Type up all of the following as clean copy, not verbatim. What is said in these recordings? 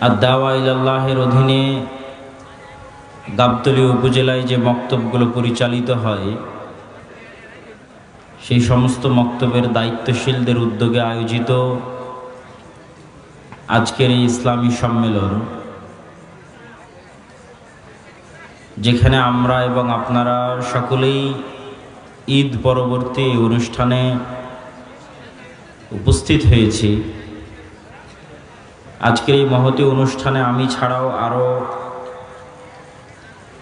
আদ-দাওয়া ইলাল্লাহের অধীনে গাবতলী উপজেলায় যে মক্তবগুলো পরিচালিত হয় সেই সমস্ত মক্তবের দায়িত্বশীলদের উদ্যোগে আয়োজিত আজকের এই ইসলামী সম্মেলন, যেখানে আমরা এবং আপনারা সকলেই ঈদ পরবর্তী অনুষ্ঠানে উপস্থিত হয়েছি। আজকের এই মহতী অনুষ্ঠানে আমি ছাড়াও আরও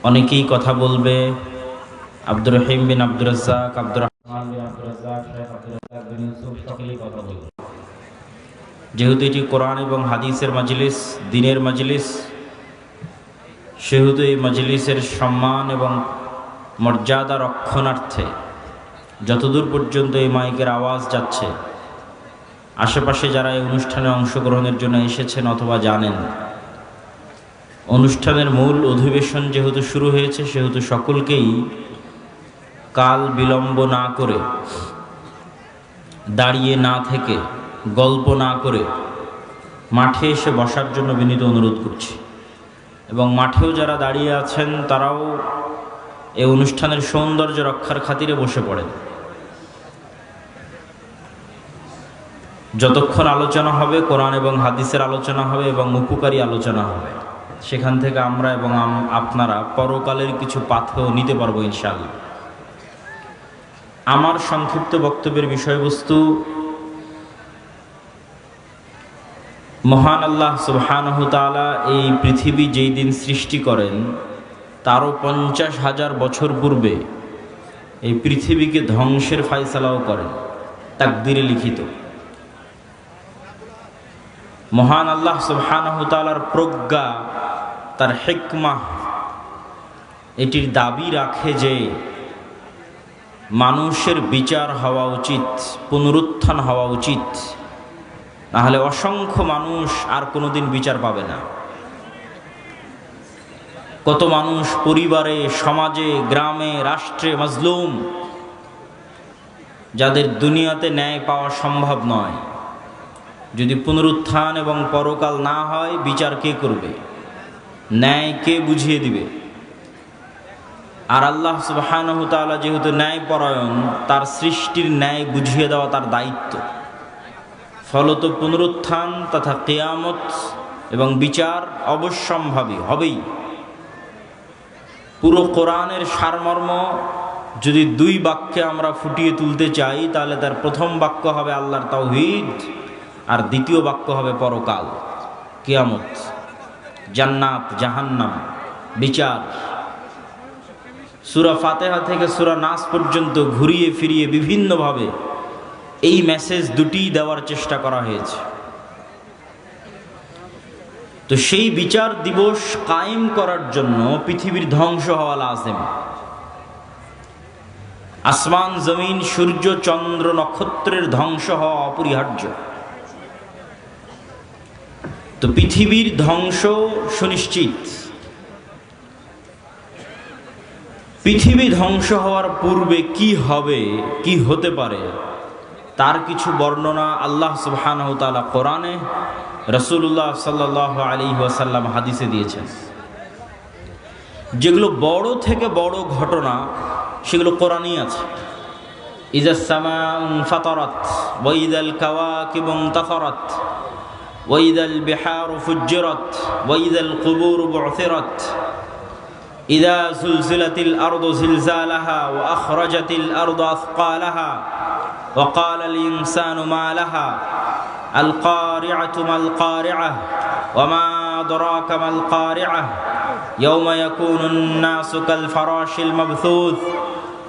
অনেকেই কথা বলবে। আব্দুর রহিম বিন আব্দুর রাজ্জাক, আব্দুর রহমান বিন আব্দুর রাজ্জাক, শেখ আব্দুর রাজ্জাক বিন ইউসুফ সকলেই কথা বলবে। যেহেতু এটি কোরআন এবং হাদিসের মাজলিস, দ্বীনের মাজলিস, সেহেতু এই মাজলিসের সম্মান এবং মর্যাদা রক্ষণার্থে যতদূর পর্যন্ত এই মাইকের আওয়াজ যাচ্ছে, আশেপাশে যারা এই অনুষ্ঠানে অংশগ্রহণের জন্য এসেছেন অথবা জানেন, অনুষ্ঠানের মূল অধিবেশন যেহেতু শুরু হয়েছে, সেহেতু সকলকেই কাল বিলম্ব না করে, দাঁড়িয়ে না থেকে, গল্প না করে মাঠে এসে বসার জন্য বিনীত অনুরোধ করছি। এবং মাঠেও যারা দাঁড়িয়ে আছেন তারাও এই অনুষ্ঠানের সৌন্দর্য রক্ষার খাতিরে বসে পড়েন। যতক্ষণ আলোচনা হবে, কোরআন এবং হাদিসের আলোচনা হবে এবং উপকারী আলোচনা হবে, সেখান থেকে আমরা এবং আপনারা পরকালের কিছু পাথেয় নিতে পারবো ইনশাআল্লাহ। আমার সংক্ষিপ্ত বক্তব্যের বিষয়বস্তু, মহান আল্লাহ সুবহানাহু তাআলা এই পৃথিবী যেই দিন সৃষ্টি করেন তারও 50,000 বছর পূর্বে এই পৃথিবীকে ধ্বংসের ফায়সালাও করেন, তাকদীরে লিখিত। মহান আল্লাহ সুবহানাহু তাআলার প্রজ্ঞা, তার হিকমাহ এটির দাবি রাখে যে মানুষের বিচার হওয়া উচিত, পুনরুত্থান হওয়া উচিত, নাহলে অসংখ্য মানুষ আর কোনোদিন বিচার পাবে না। কত মানুষ পরিবারে, সমাজে, গ্রামে, রাষ্ট্রে মাজলুম, যাদের দুনিয়াতে ন্যায় পাওয়া সম্ভব নয়। যদি পুনরুত্থান এবং পরকাল না হয়, বিচার কে করবে? ন্যায় কে বুঝিয়ে দিবে? আর আল্লাহ সুবহানাহু তাআলা যেহেতু ন্যায়পরায়ণ, তার সৃষ্টির ন্যায় বুঝিয়ে দেওয়া তার দায়িত্ব। ফলত পুনরুত্থান তথা কিয়ামত এবং বিচার অবশ্যম্ভাবী হবেই। পুরো কোরআনের সারমর্ম যদি 2 বাক্যে আমরা ফুটিয়ে তুলতে চাই, তাহলে তার প্রথম বাক্য হবে আল্লাহর তাওহীদ, আর দ্বিতীয় বাক্য হবে পরকাল, কিয়ামত, জান্নাত, জাহান্নাম, বিচার। সূরা ফাতিহা থেকে সূরা নাস পর্যন্ত ঘুরিয়ে ফিরিয়ে বিভিন্নভাবে এই মেসেজ দুটিই দেওয়ার চেষ্টা করা হয়েছে। তো সেই বিচার দিবস কায়েম করার জন্য পৃথিবীর ধ্বংস হওয়া লাজেম। আসমান, জমিন, সূর্য, চন্দ্র, নক্ষত্রের ধ্বংস হওয়া অপরিহার্য। তো পৃথিবীর ধ্বংস সুনিশ্চিত। পৃথিবী ধ্বংস হওয়ার পূর্বে কি হবে, কি হতে পারে, তার কিছু বর্ণনা আল্লাহ সুবহানাহু তাআলা কোরআনে, রাসূলুল্লাহ সাল্লাল্লাহু আলাইহি ওয়াসাল্লাম হাদিসে দিয়েছেন। যেগুলো বড় থেকে বড় ঘটনা, সেগুলো কোরআনেই আছে। ইযাস সামাউ ফাতারাত ওয়া ইযাল কাওয়াকিবু ইনতাসারাত ওয়া ইযাল বিহারু ফুজ্জিরাত ওয়া ইযাল কুবুরু বু'থিরাত ইযা যুলজিলাতিল আরদু জিলজালাহা ওয়া আখরাজাতিল আরদু আথকালাহা ওয়া ক্বালাল ইনসানু মা লাহা আল কারিআতু মাল কারিআহ ওয়া মা আদরাকা মাল কারিআহ ইয়াওমা ইয়াকুনুন নাসু কাল ফারাশিল মাবথুথ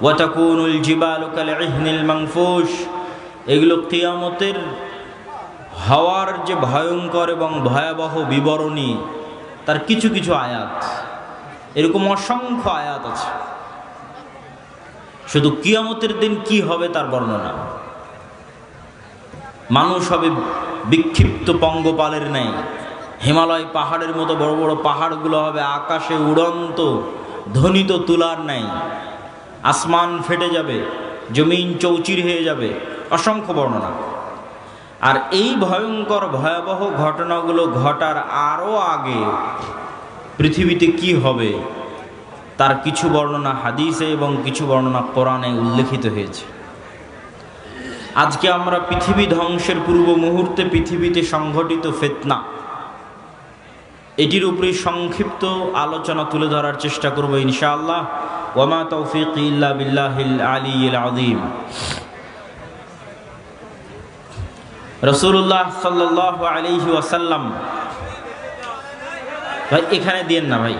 ওয়া তাকুনুল জিবালু কাল ইহনিল মানফুশ। এগুলো কিয়ামতের হওয়ার যে ভয়ঙ্কর এবং ভয়াবহ বিবরণী, তার কিছু কিছু আয়াত। এরকম অসংখ্য আয়াত আছে। শুধু কিয়ামতের দিন কি হবে তার বর্ণনা। মানুষ হবে বিক্ষিপ্ত পঙ্গপালের ন্যায়। হিমালয় পাহাড়ের মতো বড় বড় পাহাড়গুলো হবে আকাশে উড়ন্ত ধ্বনিত তুলার ন্যায়। আসমান ফেটে যাবে, জমিন চৌচির হয়ে যাবে, অসংখ্য বর্ণনা। আর এই ভয়ঙ্কর ভয়াবহ ঘটনাগুলো ঘটার আরও আগে পৃথিবীতে কি হবে তার কিছু বর্ণনা হাদিসে এবং কিছু বর্ণনা কোরআনে উল্লেখিত হয়েছে। আজকে আমরা পৃথিবী ধ্বংসের পূর্ব মুহূর্তে পৃথিবীতে সংঘটিত ফিতনা এটির উপরে সংক্ষিপ্ত আলোচনা তুলে ধরার চেষ্টা করব ইনশাআল্লাহ। ওয়ামা তৌফিকি ইল্লা বিল্লাহিল আলিয়্যিল আযীম। রাসূলুল্লাহ সাল্লাল্লাহু আলাইহি ওয়াসাল্লাম, ভাই এখানে দিয়েন না ভাই।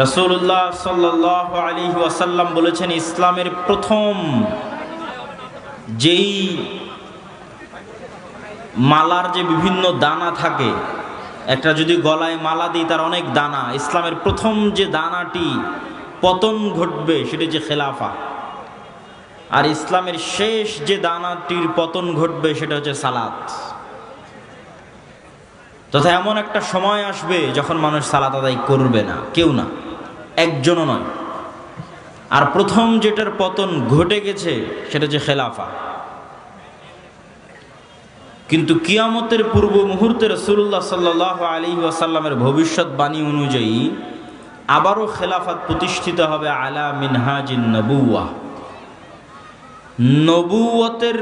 রাসূলুল্লাহ সাল্লাল্লাহু আলাইহি ওয়াসাল্লাম বলেছেন, ইসলামের প্রথম যেই মালার যে বিভিন্ন দানা থাকে, একটা যদি গলায় মালা দিই তার অনেক দানা, ইসলামের প্রথম যে দানাটি পতন ঘটবে সেটি যে খেলাফা। আর ইসলামের শেষ যে দানাটির পতন ঘটবে সেটা হচ্ছে সালাত। তথা এমন একটা সময় আসবে যখন মানুষ সালাত আদায় করবে না, কেউ না, একজনও নয়। আর প্রথম যেটার পতন ঘটে গেছে সেটা হচ্ছে খেলাফা। কিন্তু কিয়ামতের পূর্ব মুহূর্তে রাসূলুল্লাহ সাল্লাল্লাহু আলাইহি ওয়াসাল্লামের ভবিষ্যৎবাণী অনুযায়ী আবারও খেলাফত প্রতিষ্ঠিত হবে আলা মিনহাজিন নবুওয়াহ। নবুয়তের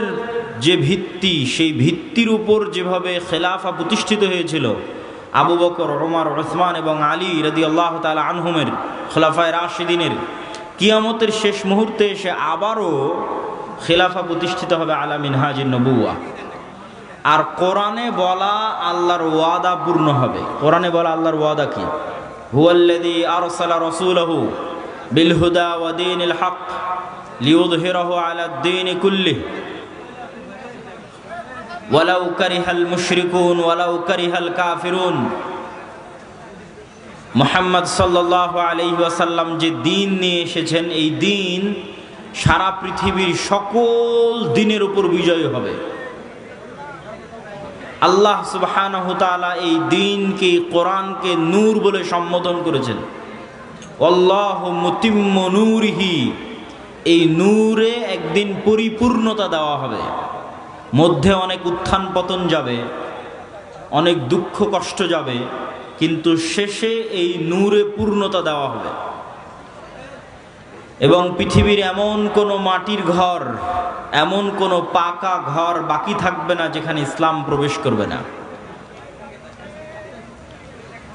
যে ভিত্তি, সেই ভিত্তির উপর যেভাবে খেলাফা প্রতিষ্ঠিত হয়েছিল আবু বকর, ওমর, উসমান এবং আলী রাদিয়াল্লাহু তাআলা আনহুমের খোলাফায়ে রাশিদিনের, কিয়ামতের শেষ মুহূর্তে এসে আবারও খেলাফা প্রতিষ্ঠিত হবে আলা মিনহাজিন নবুওয়াহ। আর কোরআনে বলা আল্লাহর ওয়াদা পূর্ণ হবে। কোরআনে বলা আল্লাহর ওয়াদা কি? হুয়াল্লাযী আরসালা রাসূলাহু বিল হুদা ওয়া দীনিল হক লিইয়ুযহিরাহু আলাদ দীনি কুল্লিহি ওয়ালাউ কারিহাল মুশরিকুন ওয়ালাউ কারিহাল কাফিরুন। মুহাম্মদ সাল্লাল্লাহু আলাইহি ওয়াসাল্লাম যে দ্বীন নিয়ে এসেছেন, এই দ্বীন সারা পৃথিবীর সকল দ্বীনের উপর বিজয়ী হবে। আল্লাহ সুবহানাহু তাআলা এই দ্বীনকে, কোরআনকে নূর বলে সম্বোধন করেছেন। আল্লাহু মুতিম্মু নূরিহি, এই নূরে একদিন পরিপূর্ণতা দেওয়া হবে। মধ্যে অনেক উত্থান পতন যাবে, অনেক দুঃখ কষ্ট যাবে, কিন্তু শেষে এই নূরে পূর্ণতা দেওয়া হবে। এবং পৃথিবীর এমন কোনো মাটির ঘর, এমন কোনো পাকা ঘর বাকি থাকবে না যেখানে ইসলাম প্রবেশ করবে না।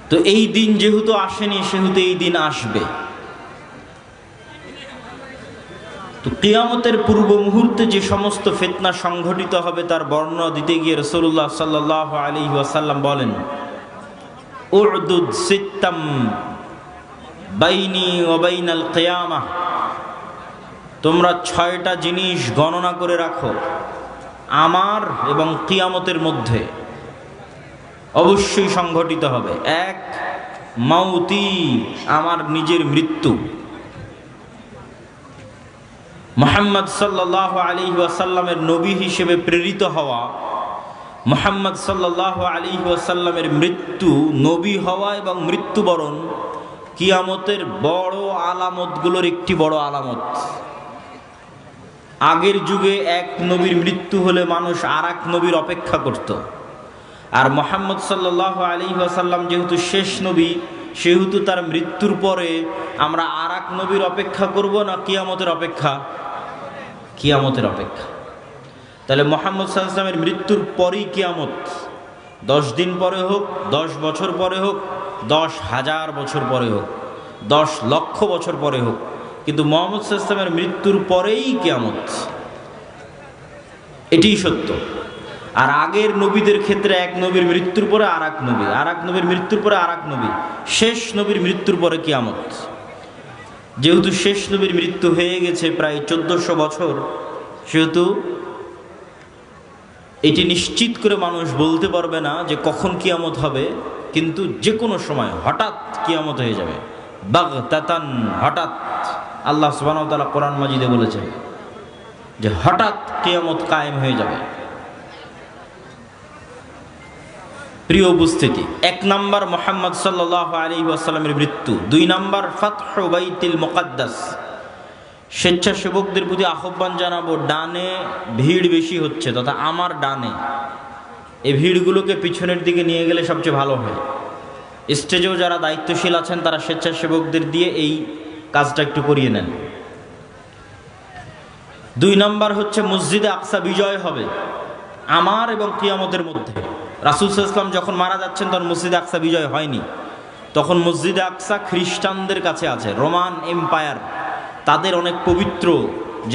তো এই দিন যেহেতু আসেনি, সেহেতু এই দিন আসবে। তো কিয়ামতের পূর্ব মুহূর্তে যে সমস্ত ফিতনা সংঘটিত হবে তার বর্ণনা দিতে গিয়ে রাসূলুল্লাহ সাল্লাল্লাহু আলাইহি ওয়াসাল্লাম বলেন, উ'দুদ সিত্তাম বাইনি ওয়া বাইনাল কিয়ামাহ, তোমরা 6টা জিনিস গণনা করে রাখো আমার এবং কিয়ামতের মধ্যে অবশ্যই সংঘটিত হবে। 1, মাউতি, আমার নিজের মৃত্যু। মুহাম্মদ সাল্লাল্লাহু আলাইহি ওয়াসাল্লামের নবী হিসেবে প্রেরিত হওয়া, মুহাম্মদ সাল্লাল্লাহু আলাইহি ওয়াসাল্লামের মৃত্যু, নবী হওয়া এবং মৃত্যুবরণ কিয়ামতের বড় আলামতগুলোর একটি বড় আলামত। আগের যুগে এক নবীর মৃত্যু হলে মানুষ আর এক নবীর অপেক্ষা করত। আর মুহাম্মদ সাল্লাল্লাহু আলাইহি ওয়াসাল্লাম যেহেতু শেষ নবী, সেহেতু তার মৃত্যুর পরে আমরা আর এক নবীর অপেক্ষা করব না কিয়ামতের অপেক্ষা? কিয়ামতের অপেক্ষা। তাহলে মুহাম্মদ সাল্লাল্লাহু আলাইহি ওয়াসাল্লামের মৃত্যুর পরেই কিয়ামত। 10 দিন পরে হোক, 10 বছর পরে হোক, 10,000 বছর পরে হোক, 10 লক্ষ বছর পরে হোক, কিন্তু মুহাম্মদ সাল্লাল্লাহু আলাইহি ওয়াসাল্লামের মৃত্যুর পরেই কিয়ামত। এটিই সত্য। আর আগের নবীদের ক্ষেত্রে এক নবীর মৃত্যুর পরে আর এক নবী, আর এক নবীর মৃত্যুর পরে আর এক নবী, শেষ নবীর মৃত্যুর পরে কিয়ামত। যেহেতু শেষ নবীর মৃত্যু হয়ে গেছে প্রায় 1400 বছর, সেহেতু এটি নিশ্চিত করে মানুষ বলতে পারবে না যে কখন কিয়ামত হবে, কিন্তু যে কোনো সময় হঠাৎ কিয়ামত হয়ে যাবে। বাগতাতান, হঠাৎ। আল্লাহ সুবহানাহু ওয়া তাআলা কোরআন মাজিদে বলেছেন যে হঠাৎ কিয়ামত কায়েম হয়ে যাবে। প্রিয় উপস্থিতি, 1 নাম্বার মুহাম্মদ সাল্লাল্লাহু আলাইহি ওয়াসাল্লামের মৃত্যু, 2 নাম্বার ফাতহু বাইতুল মুকাদ্দাস, স্বেচ্ছাসেবকদের প্রতি আহ্বান জানাবো, ডানে ভিড় বেশি হচ্ছে তথা আমার ডানে, এই ভিড়গুলোকে পিছনের দিকে নিয়ে গেলে সবচেয়ে ভালো হয়। স্টেজেও যারা দায়িত্বশীল আছেন তারা স্বেচ্ছাসেবকদের দিয়ে এই কাজটা একটু করিয়ে নেন। 2 নম্বর হচ্ছে মসজিদে আকসা বিজয় হবে আমার এবং কিয়ামতের মধ্যে। রাসূল সাল্লাল্লাহু আলাইহি ওয়াসাল্লাম যখন মারা যাচ্ছেন তখন মসজিদে আকসা বিজয় হয়নি, তখন মসজিদে আকসা খ্রিস্টানদের কাছে আছে। রোমান এম্পায়ার তাদের অনেক পবিত্র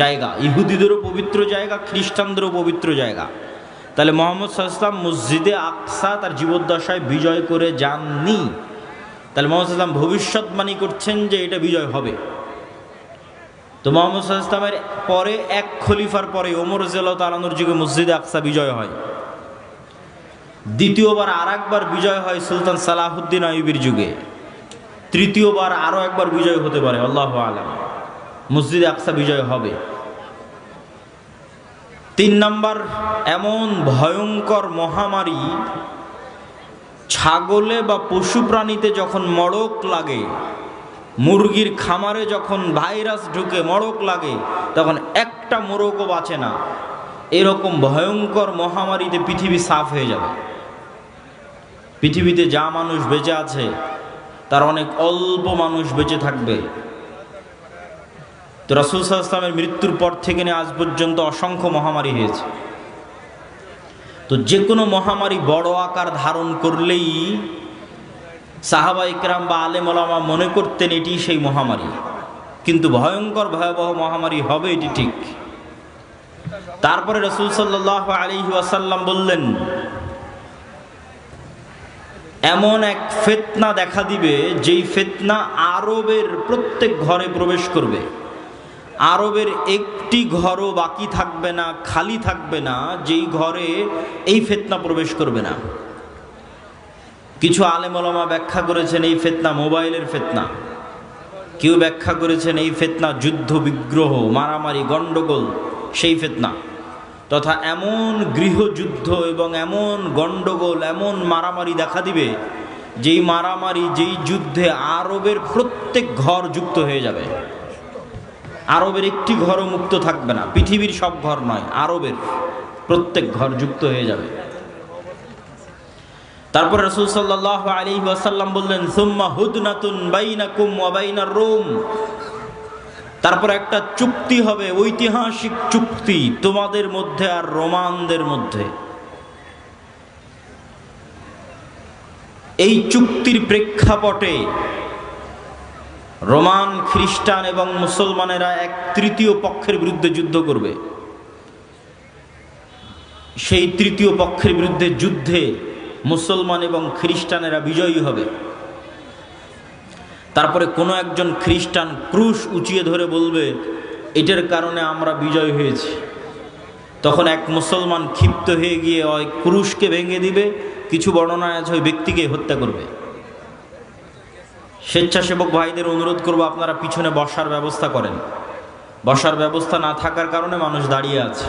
জায়গা, ইহুদিদেরও পবিত্র জায়গা, খ্রিস্টানদেরও পবিত্র জায়গা। তাহলে মুহাম্মদ সাল্লাল্লাহু আলাইহি ওয়াসাল্লাম মসজিদে আকসা তার জীবদ্দশায় বিজয় করে যাননি। তাহলে মুহাম্মদ সাল্লাল্লাহু আলাইহি ওয়াসাল্লাম ভবিষ্যৎবাণী করছেন যে এটা বিজয় হবে। তো মুহাম্মদ সাল্লাল্লাহু আলাইহি ওয়াসাল্লামের পরে এক খলিফার পরে ওমর রাদিয়াল্লাহু তাআলা আনহুর যুগে মসজিদে আকসা বিজয় হয়। দ্বিতীয়বার আর একবার বিজয় হয় সুলতান সালাহুদ্দিন আইয়ুবীর যুগে। তৃতীয়বার আরও একবার বিজয় হতে পারে, আল্লাহু আ'লাম। মসজিদে আকসা বিজয় হবে। 3 নম্বর, এমন ভয়ঙ্কর মহামারী ছাগলে বা পশু প্রাণীতে যখন মড়ক লাগে, মুরগির খামারে যখন ভাইরাস ঢুকে মড়ক লাগে, তখন একটা মোরগও বাঁচে না। এরকম ভয়ঙ্কর মহামারীতে পৃথিবী সাফ হয়ে যাবে। পৃথিবীতে যা মানুষ বেঁচে আছে তার অনেক অল্প মানুষ বেঁচে থাকবে। তো রাসূল সাল্লাল্লাহু আলাইহি ওয়াসাল্লামের মৃত্যুর পর থেকে নিয়ে আজ পর্যন্ত অসংখ্য মহামারী হয়েছে। তো যে কোনো মহামারী বড় আকার ধারণ করলেই সাহাবা ইকরাম বা আলেম ওলামা মনে করতেন এটি সেই মহামারী, কিন্তু ভয়ঙ্কর ভয়াবহ মহামারী হবে এটি ঠিক। তারপরে রাসূল সাল্লাল্লাহু আলাইহি ওয়াসাল্লাম বললেন, এমন এক ফিতনা দেখা দিবে যেই ফিতনা আরবের প্রত্যেক ঘরে প্রবেশ করবে। আরবের একটি ঘরও বাকি থাকবে না, খালি থাকবে না যেই ঘরে এই ফিতনা প্রবেশ করবে না। কিছু আলেম ওলামা ব্যাখ্যা করেছেন এই ফিতনা মোবাইলের ফিতনা, কেউ ব্যাখ্যা করেছেন এই ফিতনা যুদ্ধ বিগ্রহ মারামারি গণ্ডগোল সেই ফিতনা, তথা এমন গৃহযুদ্ধ এবং এমন গণ্ডগোল এমন মারামারি দেখা দিবে যেই মারামারি যেই যুদ্ধে আরবের প্রত্যেক ঘর যুক্ত হয়ে যাবে। আরবের একটি ঘরও মুক্ত থাকবে না, পৃথিবীর সব ঘর নয়, আরবের প্রত্যেক ঘর যুক্ত হয়ে যাবে। তারপর রাসূল সাল্লাল্লাহু আলাইহি ওয়াসাল্লাম বললেন, সুম্মা হুদনাতুন বাইনাকুম ওয়া বাইনার রোম, তারপর একটা চুক্তি হবে, ঐতিহাসিক চুক্তি তোমাদের মধ্যে আর রোমানদের মধ্যে। এই চুক্তির প্রেক্ষাপটে রোমান খ্রিস্টান এবং মুসলমানেরা এক তৃতীয় পক্ষের বিরুদ্ধে যুদ্ধ করবে। সেই তৃতীয় পক্ষের বিরুদ্ধে যুদ্ধে মুসলমান এবং খ্রিস্টানেরা বিজয়ী হবে। তারপরে কোনো একজন খ্রিস্টান ক্রুশ উঁচিয়ে ধরে বলবে এটার কারণে আমরা বিজয় হয়েছি। তখন এক মুসলমান ক্ষিপ্ত হয়ে গিয়ে ওই ক্রুশকে ভেঙে দিবে, কিছু বর্ণনায় আছে ওই ব্যক্তিকে হত্যা করবে। স্বেচ্ছাসেবক ভাইদের অনুরোধ করব আপনারা পিছনে বসার ব্যবস্থা করেন। বসার ব্যবস্থা না থাকার কারণে মানুষ দাঁড়িয়ে আছে।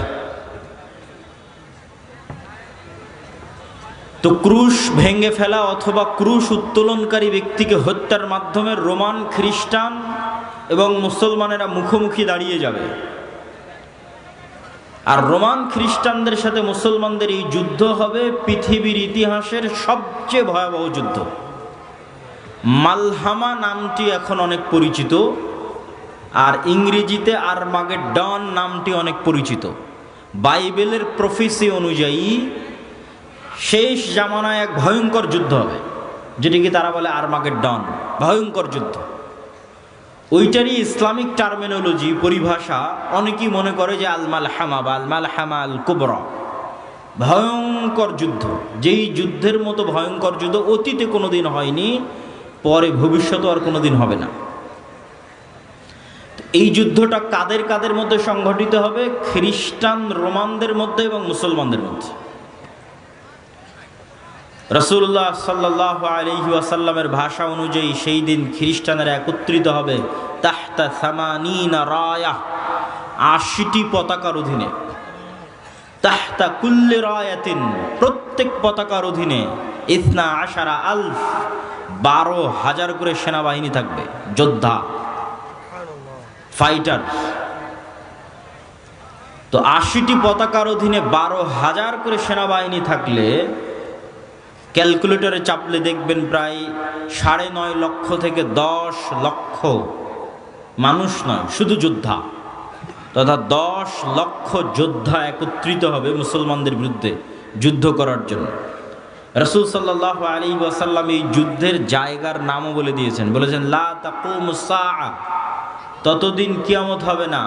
তো ক্রুশ ভেঙে ফেলা অথবা ক্রুশ উত্তোলনকারী ব্যক্তিকে হত্যার মাধ্যমে রোমান খ্রিস্টান এবং মুসলমানেরা মুখোমুখি দাঁড়িয়ে যাবে। আর রোমান খ্রিস্টানদের সাথে মুসলমানদের এই যুদ্ধ হবে পৃথিবীর ইতিহাসের সবচেয়ে ভয়াবহ যুদ্ধ। মালহামা নামটি এখন অনেক পরিচিত, আর ইংরেজিতে আরমাগেডন নামটি অনেক পরিচিত। বাইবেলের প্রফেসি অনুযায়ী শেষ জামানায় এক ভয়ঙ্কর যুদ্ধ হবে, যেটিকে তারা বলে আরমাগেডন, ভয়ঙ্কর যুদ্ধ। ওইটারই ইসলামিক টার্মিনোলজি পরিভাষা অনেকেই মনে করে যে আল মালহামা বা আল মালহামা আল কুবরা, ভয়ঙ্কর যুদ্ধ। যেই যুদ্ধের মতো ভয়ঙ্কর যুদ্ধ অতীতে কোনোদিন হয়নি, পরে ভবিষ্যতে আর কোনোদিন হবে না। এই যুদ্ধটা কাদের কাদের মধ্যে সংঘটিত হবে? খ্রিস্টান রোমানদের মধ্যে এবং মুসলমানদের মধ্যে। রাসূলুল্লাহ সাল্লাল্লাহু আলাইহি ওয়াসাল্লামের ভাষা অনুযায়ী সেই দিন খ্রিস্টানেরা একত্রিত হবে তাহতা সামানিনা রায়া, ৮০টি পতাকার অধীনে। তাহতা কুল্লি রায়াতিন, প্রত্যেক পতাকার অধীনে ইসনা আশারা আলফ, ১২,০০০ করে সেনাবাহিনী থাকবে, যোদ্ধা। ফাইটার। তো 80টি পতাকার অধীনে 12,000 করে সেনাবাহিনী থাকলে ক্যালকুলেটরে চাপলে দেখবেন প্রায় 9.5 লক্ষ থেকে 10 লক্ষ মানুষ নয়, শুধু যোদ্ধা, তথা 10 লক্ষ যোদ্ধা একত্রিত হবে মুসলমানদের বিরুদ্ধে যুদ্ধ করার জন্য। রাসূল সাল্লাল্লাহু আলাইহি ওয়াসাল্লাম এই যুদ্ধের জায়গার নামও বলে দিয়েছেন, বলেছেন লা তাকুমুস সাআ, ততদিন কিয়ামত হবে না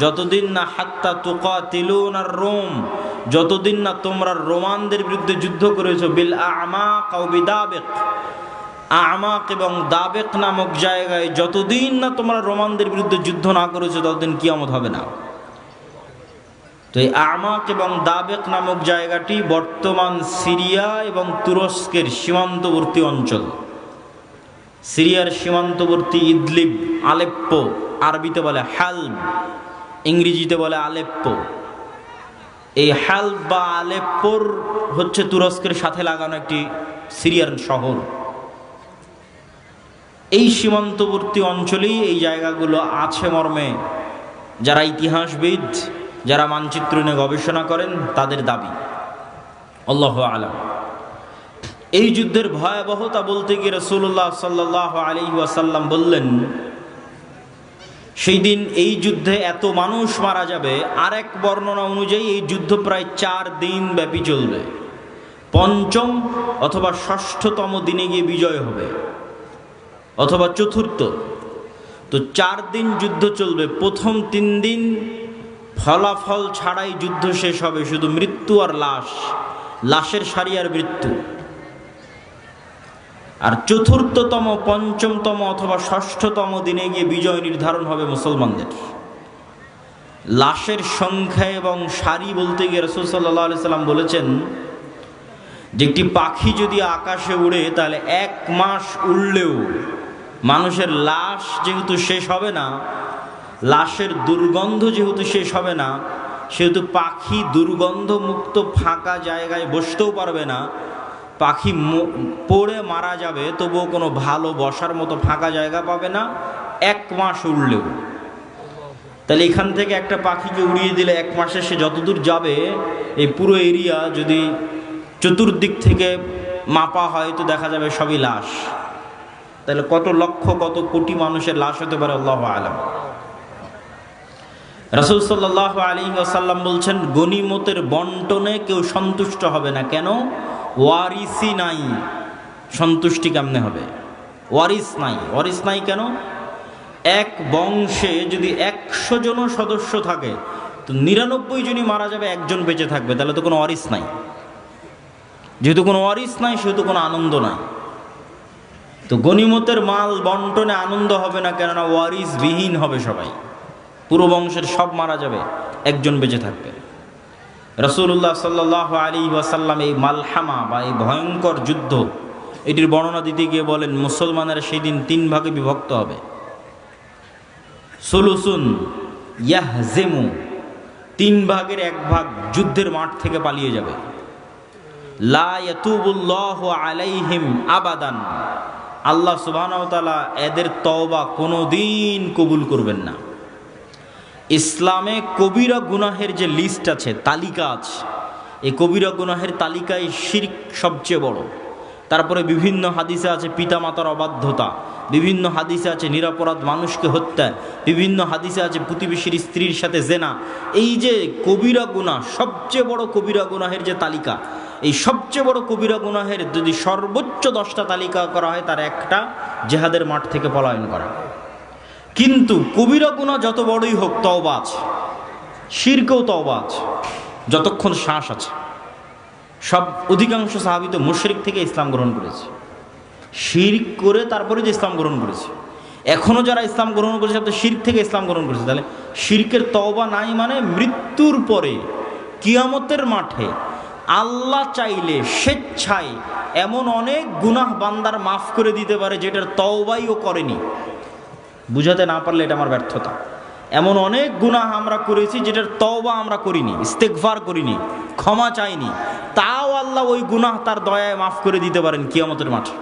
যতদিন না হাত্তা তুকাতিলুনার রোম, যতদিন না তোমরা রোমানদের বিরুদ্ধে যুদ্ধ করেছো, বিল আমাক আও বিদাবিক, আমাক এবং দাবেক নামক জায়গায় যতদিন না তোমরা রোমানদের বিরুদ্ধে যুদ্ধ না করেছো ততদিন কিয়ামত হবে না। তো এই আমাক এবং দাবেক নামক জায়গাটি বর্তমান সিরিয়া এবং তুরস্কের সীমান্তবর্তী অঞ্চল। সিরিয়ার সীমান্তবর্তী ইদলিব, আলেপ্পো, আরবিতে বলে হালব, ইংরেজিতে বলে আলেপ্পো। এই হালব বা আলেপ্পোর হচ্ছে তুরস্কের সাথে লাগানো একটি সিরিয়ার শহর। এই সীমান্তবর্তী অঞ্চলেই এই জায়গাগুলো আছে মর্মে যারা ইতিহাসবিদ, যারা মানচিত্র নিয়ে গবেষণা করেন তাদের দাবি। আল্লাহু আলাম। এই যুদ্ধের ভয়াবহতা বলতে গিয়ে রাসূলুল্লাহ সাল্লাল্লাহু আলাইহি ওয়াসাল্লাম বললেন, সেই দিন এই যুদ্ধে এত মানুষ মারা যাবে। আরেক বর্ণনা অনুযায়ী এই যুদ্ধ প্রায় 4 দিন ব্যাপী চলবে, 5ম অথবা 6ঠতম দিনে গিয়ে বিজয় হবে, অথবা 4র্থ। তো 4 দিন যুদ্ধ চলবে। প্রথম 3 দিন ফলাফল ছাড়াই যুদ্ধ শেষ হবে, শুধু মৃত্যু আর লাশ, লাশের সারি আর মৃত্যু। আর 4র্থতম, 5মতম অথবা 6ঠতম দিনে গিয়ে বিজয় নির্ধারণ হবে মুসলমানদের। লাশের সংখ্যা এবং সারি বলতে গিয়ে রাসূল সাল্লাল্লাহু আলাইহি সাল্লাম বলেছেন যে একটি পাখি যদি আকাশে উড়ে তাহলে 1 মাস উড়লেও মানুষের লাশ যেহেতু শেষ হবে না, লাশের দুর্গন্ধ যেহেতু শেষ হবে না, সেহেতু পাখি দুর্গন্ধমুক্ত ফাঁকা জায়গায় বসতেও পারবে না। পাখি পড়ে মারা যাবে, তবুও কোনো ভালো বসার মতো ফাঁকা জায়গা পাবে না 1 মাস উড়লেও। তাহলে এখান থেকে একটা পাখিকে উড়িয়ে দিলে 1 মাসে সে যতদূর যাবে, এই পুরো এরিয়া যদি চতুর্দিক থেকে মাপা হয় তো দেখা যাবে সবই লাশ। তাহলে কত লক্ষ, কত কোটি মানুষের লাশ হতে পারে আল্লাহু আলাম। রাসূল সাল্লাল্লাহু আলাইহি ওয়াসাল্লাম বলছেন, গনিমতের বন্টনে কেউ সন্তুষ্ট হবে না। কেন? ওয়ারিসই নাই। সন্তুষ্টি কেমনে হবে? ওয়ারিস নাই। ওয়ারিস নাই কেন? এক বংশে যদি 100 জন সদস্য থাকে তো 99 জনই মারা যাবে, একজন বেঁচে থাকবে, তাহলে তো কোনো ওয়ারিস নাই। যেহেতু কোনো ওয়ারিস নাই সেহেতু কোনো আনন্দ নাই। তো গনিমতের মাল বন্টনে আনন্দ হবে না, কেননা ওয়ারিস বিহীন হবে সবাই, পুরো বংশের সব মারা যাবে, একজন বেঁচে থাকবে। রাসূলুল্লাহ সাল্লাল্লাহু আলাইহি ওয়াসাল্লাম এই মালহামা বা এই ভয়ঙ্কর যুদ্ধ এটির বর্ণনা দিতে গিয়ে বলেন, মুসলমানেরা সেই দিন 3 ভাগে বিভক্ত হবে। সুলুসুন ইয়াহজিমু, 3 ভাগের 1 ভাগ যুদ্ধের মাঠ থেকে পালিয়ে যাবে। লা ইয়াতুবুল্লাহু আলাইহিম আবাদান, আল্লাহ সুবহানাহু ওয়া তাআলা এদের তওবা কোনোদিন কবুল করবেন না। ইসলামে কবিরা গুনাহের যে লিস্ট আছে, তালিকা আছে, এই কবিরা গুনাহের তালিকায় শিরক সবচেয়ে বড়। তারপরে বিভিন্ন হাদিসে আছে পিতামাতার অবাধ্যতা, বিভিন্ন হাদিসে আছে নিরপরাধ মানুষকে হত্যা, বিভিন্ন হাদিসে আছে প্রতিবেশীর স্ত্রীর সাথে জেনা। এই যে কবিরা গুনাহ, সবচেয়ে বড় কবিরা গুনাহের যে তালিকা, এই সবচেয়ে বড় কবিরা গুনাহের যদি সর্বোচ্চ 10টা তালিকা করা হয়, তার একটা জিহাদের মাঠ থেকে পলায়ন করা। কিন্তু কবিরা গুনাহ যত বড়ই হোক, তওবা আছে, শিরকেও তওবা আছে, যতক্ষণ শ্বাস আছে। সব অধিকাংশ সাহাবী তো মুশরিক থেকে ইসলাম গ্রহণ করেছে, শিরক করে তারপরে যে ইসলাম গ্রহণ করেছে। এখনও যারা ইসলাম গ্রহণ করেছে তারা শিরক থেকে ইসলাম গ্রহণ করেছে। তাহলে শিরকের তওবা নাই মানে মৃত্যুর পরে কিয়ামতের মাঠে আল্লাহ চাইলে স্বেচ্ছায় এমন অনেক গুনাহ বান্দার মাফ করে দিতে পারে যেটার তওবাই ও করেনি। বুঝাতে না পারলে এটা আমার ব্যর্থতা। এমন অনেক গুনাহ আমরা করেছি যেটার তওবা আমরা করিনি, ইস্তেগফার করিনি, ক্ষমা চাইনি, তাও আল্লাহ ওই গুনাহ তার দয়ায় মাফ করে দিতে পারেন কিয়ামতের মাঠে।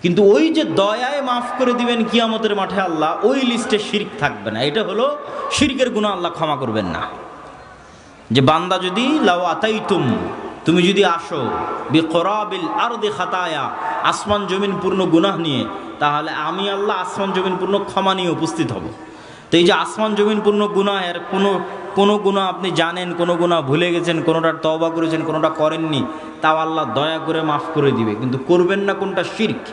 কিন্তু ওই যে দয়ায় মাফ করে দিবেন কিয়ামতের মাঠে আল্লাহ, ওই লিস্টে শিরক থাকবে না। এটা হলো শিরকের গুনাহ, আল্লাহ ক্ষমা করবেন না। যে বান্দা যদি লাউ আতাইতুম, তুমি যদি আসো বিকরাবিল আরদি খাতায়া, আসমান জমিন পূর্ণ গুনাহ নিয়ে, তাহলে আমি আল্লাহ আসমান জমিন পূর্ণ ক্ষমা নিয়ে উপস্থিত হব। তো এই যে আসমান জমিন পূর্ণ গুনাহের কোনো গুনাহ আপনি জানেন, কোনো গুনাহ ভুলে গেছেন, কোনোটা তওবা করেছেন, কোনোটা করেননি, তাও আল্লাহ দয়া করে মাফ করে দিবে। কিন্তু করবেন না কোনটা? শিরক।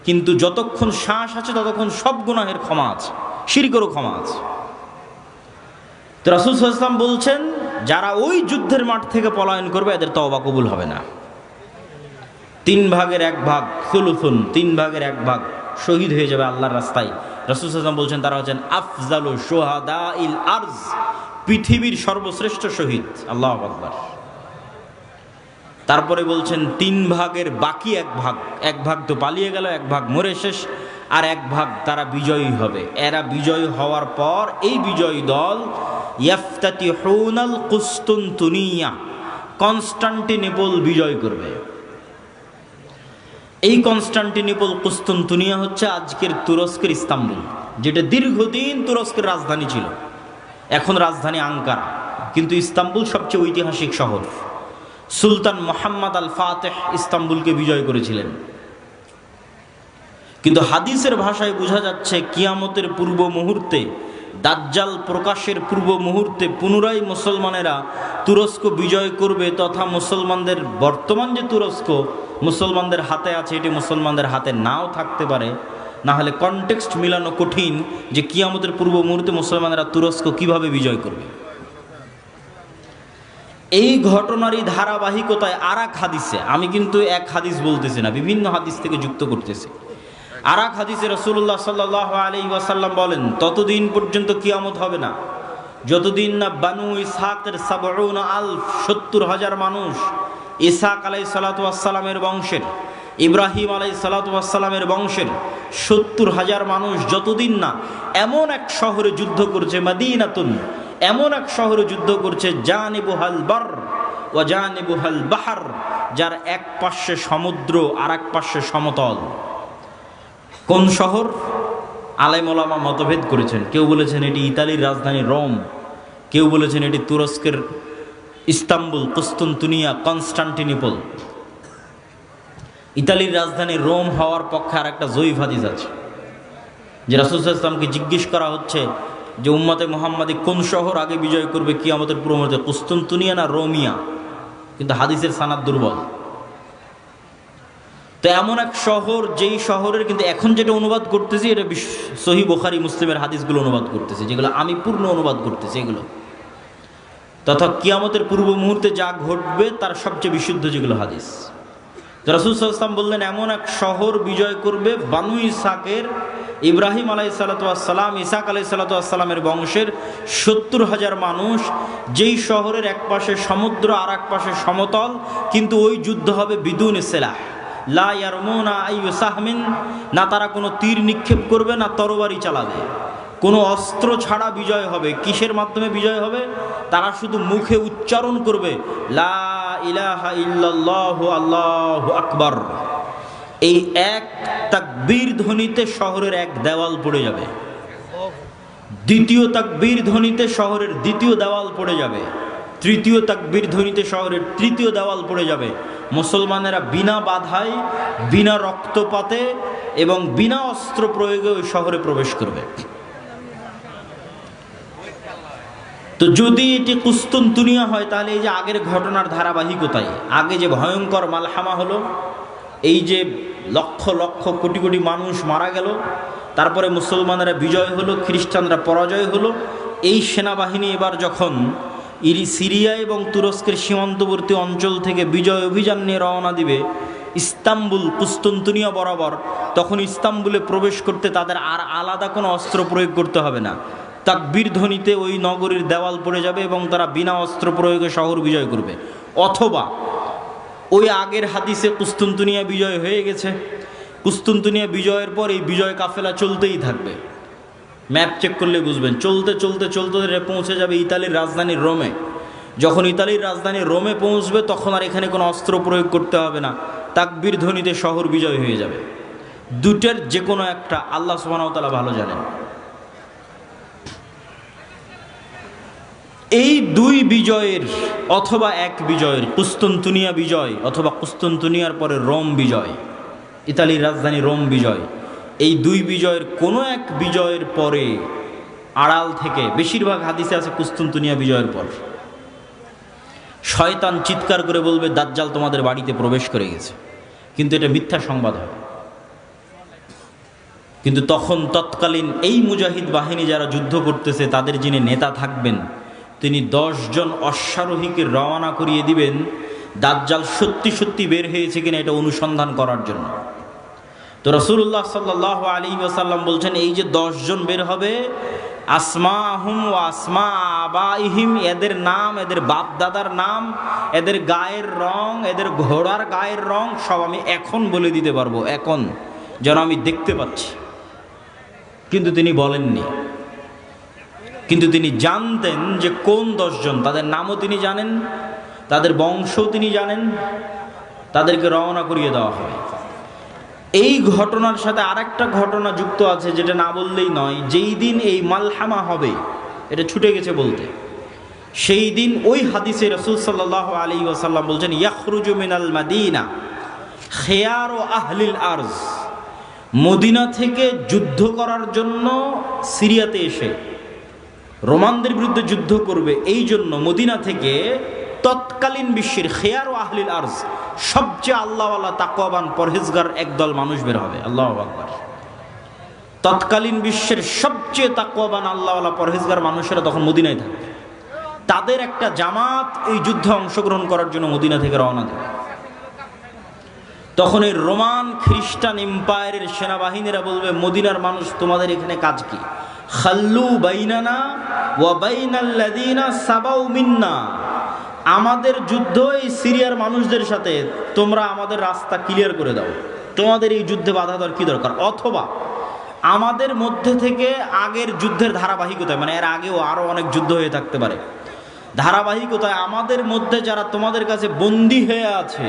কিন্তু যতক্ষণ শ্বাস আছে ততক্ষণ সব গুনাহের ক্ষমা আছে, শিরকেরও ক্ষমা আছে। তো রাসূল সাল্লাল্লাহু আলাইহি ওয়াসাল্লাম বলছেন, যারা ওই যুদ্ধের মাঠ থেকে পলায়ন করবে এদের তওবা কবুল হবে না। 3 ভাগের 1 ভাগ, সুলুসুন, 3 ভাগের 1 ভাগ শহীদ হয়ে যাবে আল্লাহর রাস্তায়। রাসূল সাল্লাল্লাহু আলাইহি ওয়াসাল্লাম বলছেন তারা হচ্ছেন আফজালু শুহাদাইল আরজ, পৃথিবীর সর্বশ্রেষ্ঠ শহীদ। আল্লাহু আকবার। তারপরে বলছেন 3 ভাগের বাকি 1 ভাগ, 1 ভাগ তো পালিয়ে গেল, 1 ভাগ মরে শেষ, আর 1 ভাগ তারা বিজয়ী হবে। এরা বিজয়ী হওয়ার পর এই বিজয়ী দল ইয়াফতাতিহুনাল কুসতুনতুনিয়া, কনস্টান্টিনোপল বিজয় করবে। এই কনস্টান্টিনোপল, কুসতুনতুনিয়া হচ্ছে আজকের তুরস্কের ইস্তাম্বুল, যেটা দীর্ঘদিন তুরস্কের রাজধানী ছিল। এখন রাজধানী আঙ্কারা, কিন্তু ইস্তাম্বুল সবচেয়ে ঐতিহাসিক শহর। সুলতান মুহাম্মদ আল ফাতেহ ইস্তাম্বুলকে বিজয় করেছিলেন। কিন্তু হাদিসের ভাষায় বোঝা যাচ্ছে কিয়ামতের পূর্ব মুহূর্তে, দাজ্জাল প্রকাশের পূর্ব মুহূর্তে পুনরায় মুসলমানেরা তুরস্ক বিজয় করবে, তথা মুসলমানদের বর্তমান যে তুরস্ক মুসলমানদের হাতে আছে, এটি মুসলমানদের হাতে নাও থাকতে পারে। না হলে কনটেক্সট মিলানো কঠিন যে কিয়ামতের পূর্ব মুহূর্তে মুসলমানেরা তুরস্ক কিভাবে বিজয় করবে। এই ঘটনারই ধারাবাহিকতায় আর এক হাদিসে, আমি কিন্তু এক হাদিস বলতেছি না, বিভিন্ন হাদিস থেকে যুক্ত করতেছি। আর এক হাদিসে রাসূলুল্লাহ সাল্লাল্লাহু আলাইহি ওয়াসাল্লাম বলেন, ততদিন পর্যন্ত কিয়ামত হবে না যতদিন না বানু ইসহাকের 70,000 মানুষ, ইসহাক আলাইহিস সালাতু ওয়াস সালামের বংশের, ইব্রাহিম আলাইহিস সালাতু ওয়াস সালামের বংশের 70,000 মানুষ যতদিন না এমন এক শহরে যুদ্ধ করছে, মাদিনাতুন, এমন এক শহরে যুদ্ধ করছে, জানিবুহাল বার ওয়া জানিবুহাল বাহর, যার এক পাশে সমুদ্র আর এক পাশে সমতল। কোন শহর? আলেম ওলামা মতভেদ করেছেন। কেউ বলেছেন এটি ইতালির রাজধানী রোম, কেউ বলেছেন এটি তুরস্কের ইস্তাম্বুল, কুসতুনতুনিয়া, কনস্টান্টিনোপল। ইতালির রাজধানী রোম হওয়ার পক্ষে আর একটা জয়ীফ হাদিস আছে, যে রাসূল সাল্লাল্লাহু আলাইহি ওয়াসাল্লামকে জিজ্ঞেস করা হচ্ছে যে উম্মতে মুহাম্মাদি কোন শহর আগে বিজয় করবে কিয়ামতের পূর্ব মুহূর্তে, কুসতুনতুনিয়া না রোমিয়া? কিন্তু হাদিসের সানাদ দুর্বল। তো এমন এক শহর, যেই শহরের কিন্তু এখন যেটা অনুবাদ করতেছি এটা সহিহ বুখারী মুসলিমের হাদিসগুলো অনুবাদ করতেছি, যেগুলো আমি পূর্ণ অনুবাদ করতেছি এগুলো, তথা কিয়ামতের পূর্ব মুহূর্তে যা ঘটবে তার সবচেয়ে বিশুদ্ধ যেগুলো হাদিস। রাসূল সাল্লাল্লাহু আলাইহি ওয়াসাল্লাম বললেন এমন এক শহর বিজয় করবে বানু ইসহাকের, ইব্রাহিম আলাইহিস সালাতু ওয়াস সালাম, ইসহাক আলাইহিস সালাতু ওয়াস সালামের বংশের 70,000 মানুষ, যেই শহরের এক পাশে সমুদ্র আর এক পাশে সমতল, কিন্তু ওই যুদ্ধ হবে বিদুন সিলাহ, লা ইয়ারমুনা আইয়ু সাহমিন, না তারা কোনো তীর নিক্ষেপ করবে না তরবারি চালাবে, কোনো অস্ত্র ছাড়া বিজয় হবে। কিসের মাধ্যমে বিজয় হবে? তারা শুধু মুখে উচ্চারণ করবে লা ইলাহা ইল্লাল্লাহু আল্লাহু আকবার। এই এক তাকবীর ধ্বনিতে শহরের এক দেওয়াল পড়ে যাবে, দ্বিতীয় তাকবীর ধ্বনিতে শহরের দ্বিতীয় দেওয়াল পড়ে যাবে, তৃতীয় তাকবীর ধ্বনিতে শহরের তৃতীয় দেওয়াল পড়ে যাবে। মুসলমানেরা বিনা বাধায়, বিনা রক্তপাতে এবং বিনা অস্ত্র প্রয়োগে ওই শহরে প্রবেশ করবে। তো যদি এটি কুসতুনতুনিয়া হয়, তাহলে এই যে আগের ঘটনার ধারাবাহিকতায়, আগে যে ভয়ঙ্কর মালহামা হলো, এই যে লক্ষ লক্ষ কোটি কোটি মানুষ মারা গেল, তারপরে মুসলমানেরা বিজয় হলো, খ্রিস্টানরা পরাজয় হলো, এই সেনাবাহিনী এবার যখন সিরিয়া এবং তুরস্কের সীমান্তবর্তী অঞ্চল থেকে বিজয় অভিযান নিয়ে রওনা দিবে ইস্তাম্বুল, কুসতুনতুনিয়া বরাবর, তখন ইস্তাম্বুলে প্রবেশ করতে তাদের আর আলাদা কোনো অস্ত্র প্রয়োগ করতে হবে না। তাকবীর ধ্বনিতে ওই নগরীর দেওয়াল পড়ে যাবে এবং তারা বিনা অস্ত্র প্রয়োগে শহর বিজয় করবে। অথবা ওই আগের হাদিসে কুসতুনতুনিয়া বিজয় হয়ে গেছে, কুসতুনতুনিয়া বিজয়ের পর এই বিজয় কাফেলা চলতেই থাকবে। ম্যাপ চেক করলে বুঝবেন, চলতে চলতে চলতে পৌঁছে যাবে ইতালির রাজধানী রোমে। যখন ইতালির রাজধানী রোমে পৌঁছবে তখন আর এখানে কোনো অস্ত্র প্রয়োগ করতে হবে না, তাকবীর ধ্বনিতে শহর বিজয় হয়ে যাবে। দুটের যে কোনো একটা আল্লাহ সুবহানাহু ওয়া তাআলা ভালো জানেন। এই দুই বিজয়ের অথবা এক বিজয়ের, কুস্তুনতুনিয়া বিজয় অথবা কুস্তুনতুনিয়ার পরে রোম বিজয়, ইতালির রাজধানী রোম বিজয়, এই দুই বিজয়ের কোনো এক বিজয়ের পরে আড়াল থেকে, বেশিরভাগ হাদিসে আছে কুস্তুনতুনিয়া বিজয়ের পর, শয়তান চিৎকার করে বলবে দাজ্জাল তোমাদের বাড়িতে প্রবেশ করে গেছে। কিন্তু এটা মিথ্যা সংবাদ হবে। কিন্তু তখন তৎকালীন এই মুজাহিদ বাহিনী যারা যুদ্ধ করতেছে, তাদের যিনি নেতা থাকবেন, তিনি 10 জন অশ্বারোহীকে রওনা করিয়ে দিবেন দাজ্জাল সত্যি সত্যি বের হয়েছে কিনা এটা অনুসন্ধান করার জন্য। তো রাসূলুল্লাহ সাল্লাল্লাহু আলাইহি ওয়াসাল্লাম বলছেন, এই যে 10 জন বের হবে, আসমাহুম ওয়া আসমা আবাইহিম, এদের নাম, এদের বাপ দাদার নাম, এদের গায়ের রং, এদের ঘোড়ার গায়ের রং সব আমি এখন বলে দিতে পারবো, এখন যেন আমি দেখতে পাচ্ছি। কিন্তু তিনি বলেননি। কিন্তু তিনি জানতেন যে কোন 10 জন, তাদের নামও তিনি জানেন, তাদের বংশও তিনি জানেন, তাদেরকে রওনা করিয়ে দেওয়া হবে। এই ঘটনার সাথে আরেকটা ঘটনা যুক্ত আছে, যেটা না বললেই নয়। যেই দিন এই মালহামা হবে, এটা ছুটে গেছে বলতে, সেই দিন ওই হাদিসে রাসূল সাল্লাল্লাহু আলাইহি ওয়াসাল্লাম বলছেন, ইয়াখরুজু মিনাল মাদিনা খিয়ারু আহলিল আরজ, মদিনা থেকে যুদ্ধ করার জন্য সিরিয়াতে এসে রোমানদের বিরুদ্ধে যুদ্ধ করবে, এই জন্য মদিনা থেকে তৎকালীন বিশ্বের খিয়ারু আহলিল আরজ, সবচেয়ে আল্লাহওয়ালা তাকওয়াবান পরহেজগার একদল মানুষ বের হবে। আল্লাহু আকবার। তৎকালীন বিশ্বের সবচেয়ে তাকওয়াবান আল্লাহওয়ালা পরহেজগার মানুষেরা তখন মদিনায় থাকবে। তাদের একটা জামাত এই যুদ্ধে অংশগ্রহণ করার জন্য মদিনা থেকে রওনা দেবে। তখন এই রোমান খ্রিস্টান এম্পায়ারের সেনাবাহিনীরা বলবে, মদিনার মানুষ তোমাদের এখানে কাজ কি? খাল্লু বাইনানা ওয়া বাইনাল্লাযিনা সাবাউ মিন্না, আমাদের যুদ্ধ এই সিরিয়ার মানুষদের সাথে, তোমরা আমাদের রাস্তা ক্লিয়ার করে দাও, তোমাদের এই যুদ্ধে বাধা দেওয়ার কি দরকার? অথবা আমাদের মধ্যে থেকে আগের যুদ্ধের ধারাবাহিকতায়, মানে এর আগেও আরও অনেক যুদ্ধ হয়ে থাকতে পারে, ধারাবাহিকতায় আমাদের মধ্যে যারা তোমাদের কাছে বন্দী হয়ে আছে,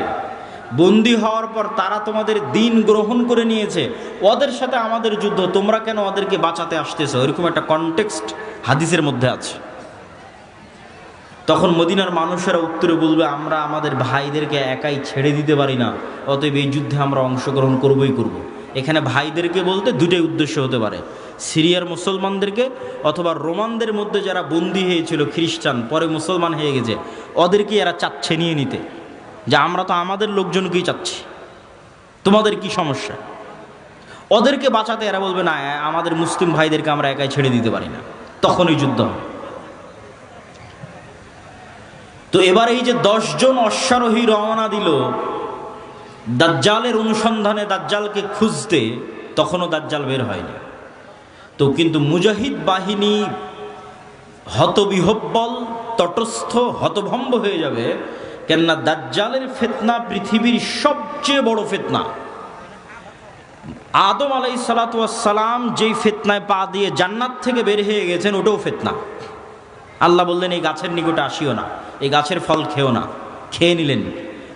বন্দী হওয়ার পর তারা তোমাদের দিন গ্রহণ করে নিয়েছে, ওদের সাথে আমাদের যুদ্ধ, তোমরা কেন ওদেরকে বাঁচাতে আসতেছো? এরকম একটা কনটেক্সট হাদিসের মধ্যে আছে। তখন মদিনার মানুষেরা উত্তরে বলবে, আমরা আমাদের ভাইদেরকে একাই ছেড়ে দিতে পারি না, অতএব এই যুদ্ধে আমরা অংশগ্রহণ করবই করব। এখানে ভাইদেরকে বলতে দুটোই উদ্দেশ্য হতে পারে, সিরিয়ার মুসলমানদেরকে অথবা রোমানদের মধ্যে যারা বন্দী হয়েছিল খ্রিস্টান, পরে মুসলমান হয়ে গেছে, ওদেরকে এরা চাচ্ছে নিয়ে নিতে, যে আমরা তো আমাদের লোকজনকেই চাচ্ছি, তোমাদের কি সমস্যা? ওদেরকে বাঁচাতে এরা বলবে, না আমাদের মুসলিম ভাইদেরকে আমরা একাই ছেড়ে দিতে পারি না, তখনই যুদ্ধ হবে। তো এবার এই যে 10 জন অশ্বারোহী রওনা দিল দাজ্জালের অনুসন্ধানে, দাজ্জালকে খুঁজতে, তখনও দাজ্জাল বের হয়নি। তো কিন্তু মুজাহিদ বাহিনী হতবিহব্বল, তটস্থ, হতভম্ব হয়ে যাবে। কেননা দাজ্জালের ফিতনা পৃথিবীর সবচেয়ে বড় ফিতনা। আদম আলাইহিসসালাতু ওয়াসসালাম যেই ফিতনায় পা দিয়ে জান্নাত থেকে বের হয়ে গেছেন, ওটাও ফিতনা। আল্লাহ বললেন, এই গাছের নিকটে আসিও না, এই গাছের ফল খেও না। খেয়ে নিলেন,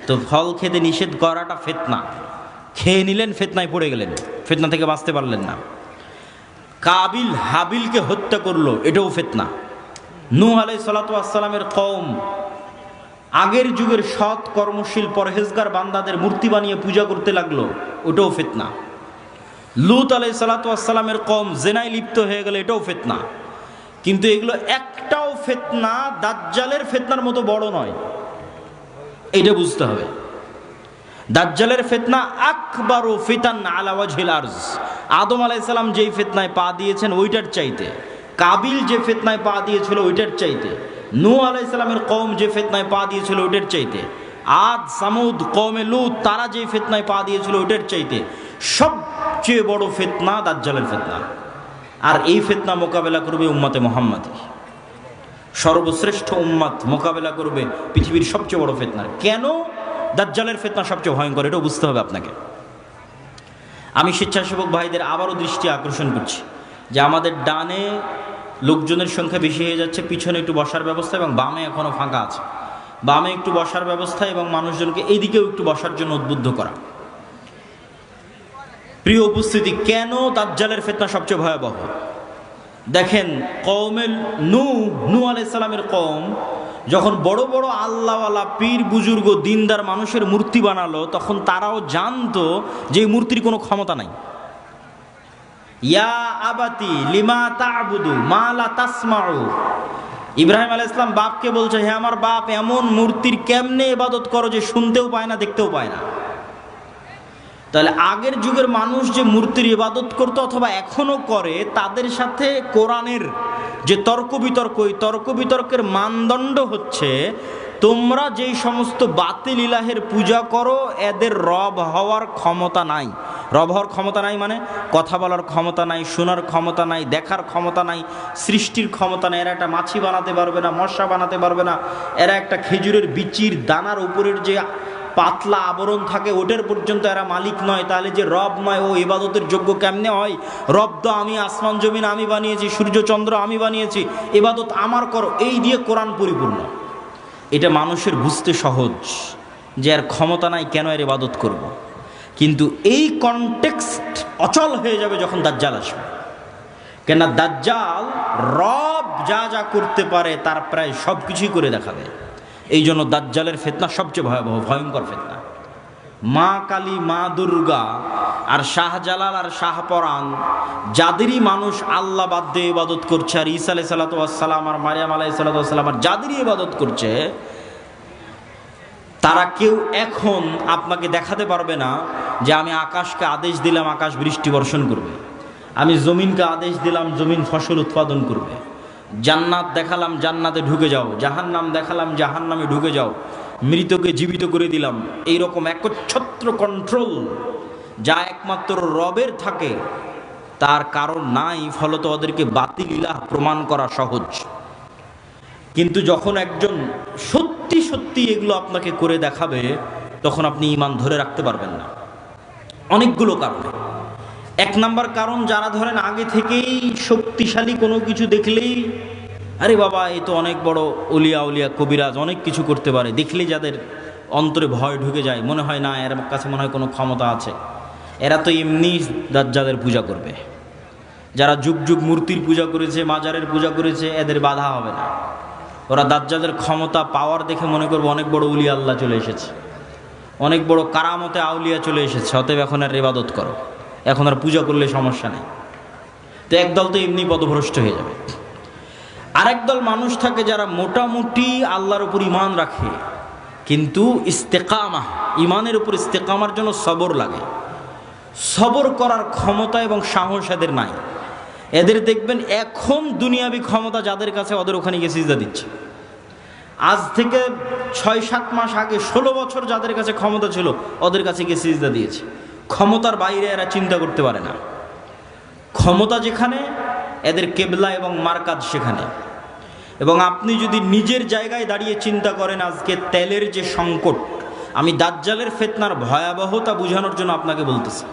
তো ফল খেতে নিষেধ করাটা ফিতনা। খেয়ে নিলেন, ফিতনায় পড়ে গেলেন, ফিতনা থেকে বাঁচতে পারলেন না। কাবিল হাবিলকে হত্যা করলো, এটাও ফিতনা। নূহ আলাইহিসসালাতু ওয়াসসালামের কওম আগের যুগের সৎ কর্মশীল পরহেজগার বান্দাদের মূর্তি বানিয়ে পূজা করতে লাগলো, ওটাও ফিতনা। লূত আলাইহিসসালাতু ওয়াসসালামের কওম জেনায় লিপ্ত হয়ে গেল, এটাও ফিতনা। কিন্তু এগুলো একটাও ফিতনা দাজ্জালের ফিতনার মতো বড় নয়, এটা বুঝতে হবে। দাজ্জালের ফিতনা আকবারু ফিতান আলা ওয়াজহিল আরজ। আদম আলাইহিস সালাম যেই ফিতনায় পা দিয়েছেন ওইটার চাইতে, কাবিল যে ফিতনায় পা দিয়েছিল ওইটার চাইতে, নূহ আলাইহিস সালামের কওম যে ফিতনায় পা দিয়েছিল ওইটার চাইতে, আদ সামুদ কওমে লূত তারা যে ফিতনায় পা দিয়েছিল ওইটার চাইতে সবচেয়ে বড় ফিতনা দাজ্জালের ফিতনা। আর এই ফিতনা মোকাবেলা করবে উম্মতে মুহাম্মাদী, সর্বশ্রেষ্ঠ উম্মত মোকাবেলা করবে পৃথিবীর সবচেয়ে বড় ফিতনার। কেন দাজ্জালের ফিতনা সবচেয়ে ভয়ঙ্কর, এটাও বুঝতে হবে আপনাকে। আমি স্বেচ্ছাসেবক ভাইদের আবারও দৃষ্টি আকর্ষণ করছি যে আমাদের ডানে লোকজনের সংখ্যা বেশি হয়ে যাচ্ছে, পিছনে একটু বসার ব্যবস্থা এবং বামে এখনও ফাঁকা আছে, বামে একটু বসার ব্যবস্থা এবং মানুষজনকে এইদিকেও একটু বসার জন্য উদ্বুদ্ধ করা। প্রিয় উপস্থিতি, কেন দাজ্জালের ফিতনা সবচেয়ে ভয়াবহ? দেখেন, কওমের নূহ আলাইহিস সালামের কওম যখন বড় বড় আল্লাহওয়ালা পীর বুজুর্গ দিনদার মানুষের মূর্তি বানালো, তখন তারাও জানতো যে এই মূর্তির কোনো ক্ষমতা নাই। ইয়া আবাতি লিমা তা'বুদু মা লা তাসমাউ, ইব্রাহিম আলাইহিস সালাম বাপকে বলছে, হে আমার বাপ, এমন মূর্তির কেমনে ইবাদত করো যে শুনতেও পায় না, দেখতেও পায় না। তাহলে আগের যুগের মানুষ যে মূর্তির ইবাদত করতো অথবা এখনো করে, তাদের সাথে কোরআনের যে তর্ক বিতর্ক, ওই তর্ক বিতর্কের মানদণ্ড হচ্ছে তোমরা যেই সমস্ত বাতিল ইলাহের পূজা করো এদের রব হওয়ার ক্ষমতা নাই। রব হওয়ার ক্ষমতা নাই মানে কথা বলার ক্ষমতা নাই, শোনার ক্ষমতা নাই, দেখার ক্ষমতা নাই, সৃষ্টির ক্ষমতা নাই। এরা একটা মাছি বানাতে পারবে না, মশা বানাতে পারবে না, এরা একটা খেজুরের বিচির দানার উপরের যে পাতলা আবরণ থাকে ওটার পর্যন্ত এরা মালিক নয়। তাহলে যে রব নয়, ও ইবাদতের যোগ্য কেমনে হয়? রব তো আমি, আসমান জমিন আমি বানিয়েছি, সূর্য চন্দ্র আমি বানিয়েছি, ইবাদত আমার করো, এই দিয়ে কোরআন পরিপূর্ণ। এটা মানুষের বুঝতে সহজ যে এর ক্ষমতা নাই, কেন এর ইবাদত করব। কিন্তু এই কনটেক্সট অচল হয়ে যাবে যখন দাজ্জাল আসবে। কেন দাজ্জাল রব যা যা করতে পারে তার প্রায় সব কিছুই করে দেখাবে। এই জন্য দাজ্জালের ফিতনা সবচেয়ে ভয়াবহ, ভয়ঙ্কর ফিতনা। মা কালী, মা দুর্গা আর শাহজালাল আর শাহপরাণ, যাদেরই মানুষ আল্লাহ বাদ দিয়ে ইবাদত করছে, আর ঈসা আলাইহিস সালাতু ওয়াস সালাম আর মারিয়াম আলাইহিস সালাতু ওয়াস সালাম আর যাদেরই ইবাদত করছে, তারা কেউ এখন আপনাকে দেখাতে পারবে না যে আমি আকাশকে আদেশ দিলাম আকাশ বৃষ্টি বর্ষণ করবে, আমি জমিনকে আদেশ দিলাম জমিন ফসল উৎপাদন করবে, জান্নাত দেখালাম জান্নাতে ঢুকে যাও, জাহান্নাম দেখালাম জাহান্নামে ঢুকে যাও, মৃতকে জীবিত করে দিলাম। এইরকম একচ্ছত্র কন্ট্রোল যা একমাত্র রবের থাকে তার কারণ নাই, ফলত ওদেরকে বাতিল ইলাহ প্রমাণ করা সহজ। কিন্তু যখন একজন সত্যি সত্যি এগুলো আপনাকে করে দেখাবে, তখন আপনি ঈমান ধরে রাখতে পারবেন না। অনেকগুলো কারণে। এক নাম্বার কারণ, যারা ধরেন আগে থেকেই শক্তিশালী কোনো কিছু দেখলেই আরে বাবা এ তো অনেক বড় ওলিয়া উলিয়া কবিরাজ, অনেক কিছু করতে পারে, দেখলেই যাদের অন্তরে ভয় ঢুকে যায়, মনে হয় না এর কাছে মনে হয় কোনো ক্ষমতা আছে, এরা তো এমনি দাজ্জালের পূজা করবে। যারা যুগ যুগ মূর্তির পূজা করেছে, মাজারের পূজা করেছে, এদের বাধা হবে না। ওরা দাজ্জালের ক্ষমতা পাওয়ার দেখে মনে করবে অনেক বড় উলিয়া আল্লাহ চলে এসেছে, অনেক বড় কারামতে আউলিয়া চলে এসেছে, অতএব এখন আর ইবাদত করো, এখন আর পূজা করলে সমস্যা নেই। তো একদল তো এমনি পদভ্রষ্ট হয়ে যাবে। আরেক দল মানুষ থাকে যারা মোটামুটি আল্লাহর উপর ঈমান রাখে, কিন্তু ইস্তেকামা, ঈমানের উপর ইস্তেকামার জন্য সবর লাগে। সবর করার ক্ষমতা এবং সাহস এদের নাই। এদের দেখবেন এখন দুনিয়াবি ক্ষমতা যাদের কাছে, ওদের ওখানে গিয়ে সিজদা দিচ্ছে। আজ থেকে 6-7 মাস আগে 16 বছর যাদের কাছে ক্ষমতা ছিল, ওদের কাছে গিয়ে সিজদা দিয়েছে। ক্ষমতার বাইরে এরা চিন্তা করতে পারে না। ক্ষমতা যেখানে, এদের কেবলা এবং মারকাজ সেখানে। এবং আপনি যদি নিজের জায়গায় দাঁড়িয়ে চিন্তা করেন, আজকে তেলের যে সংকট, আমি দাজ্জালের ফিতনার ভয়াবহতা বোঝানোর জন্য আপনাকে বলতেছি।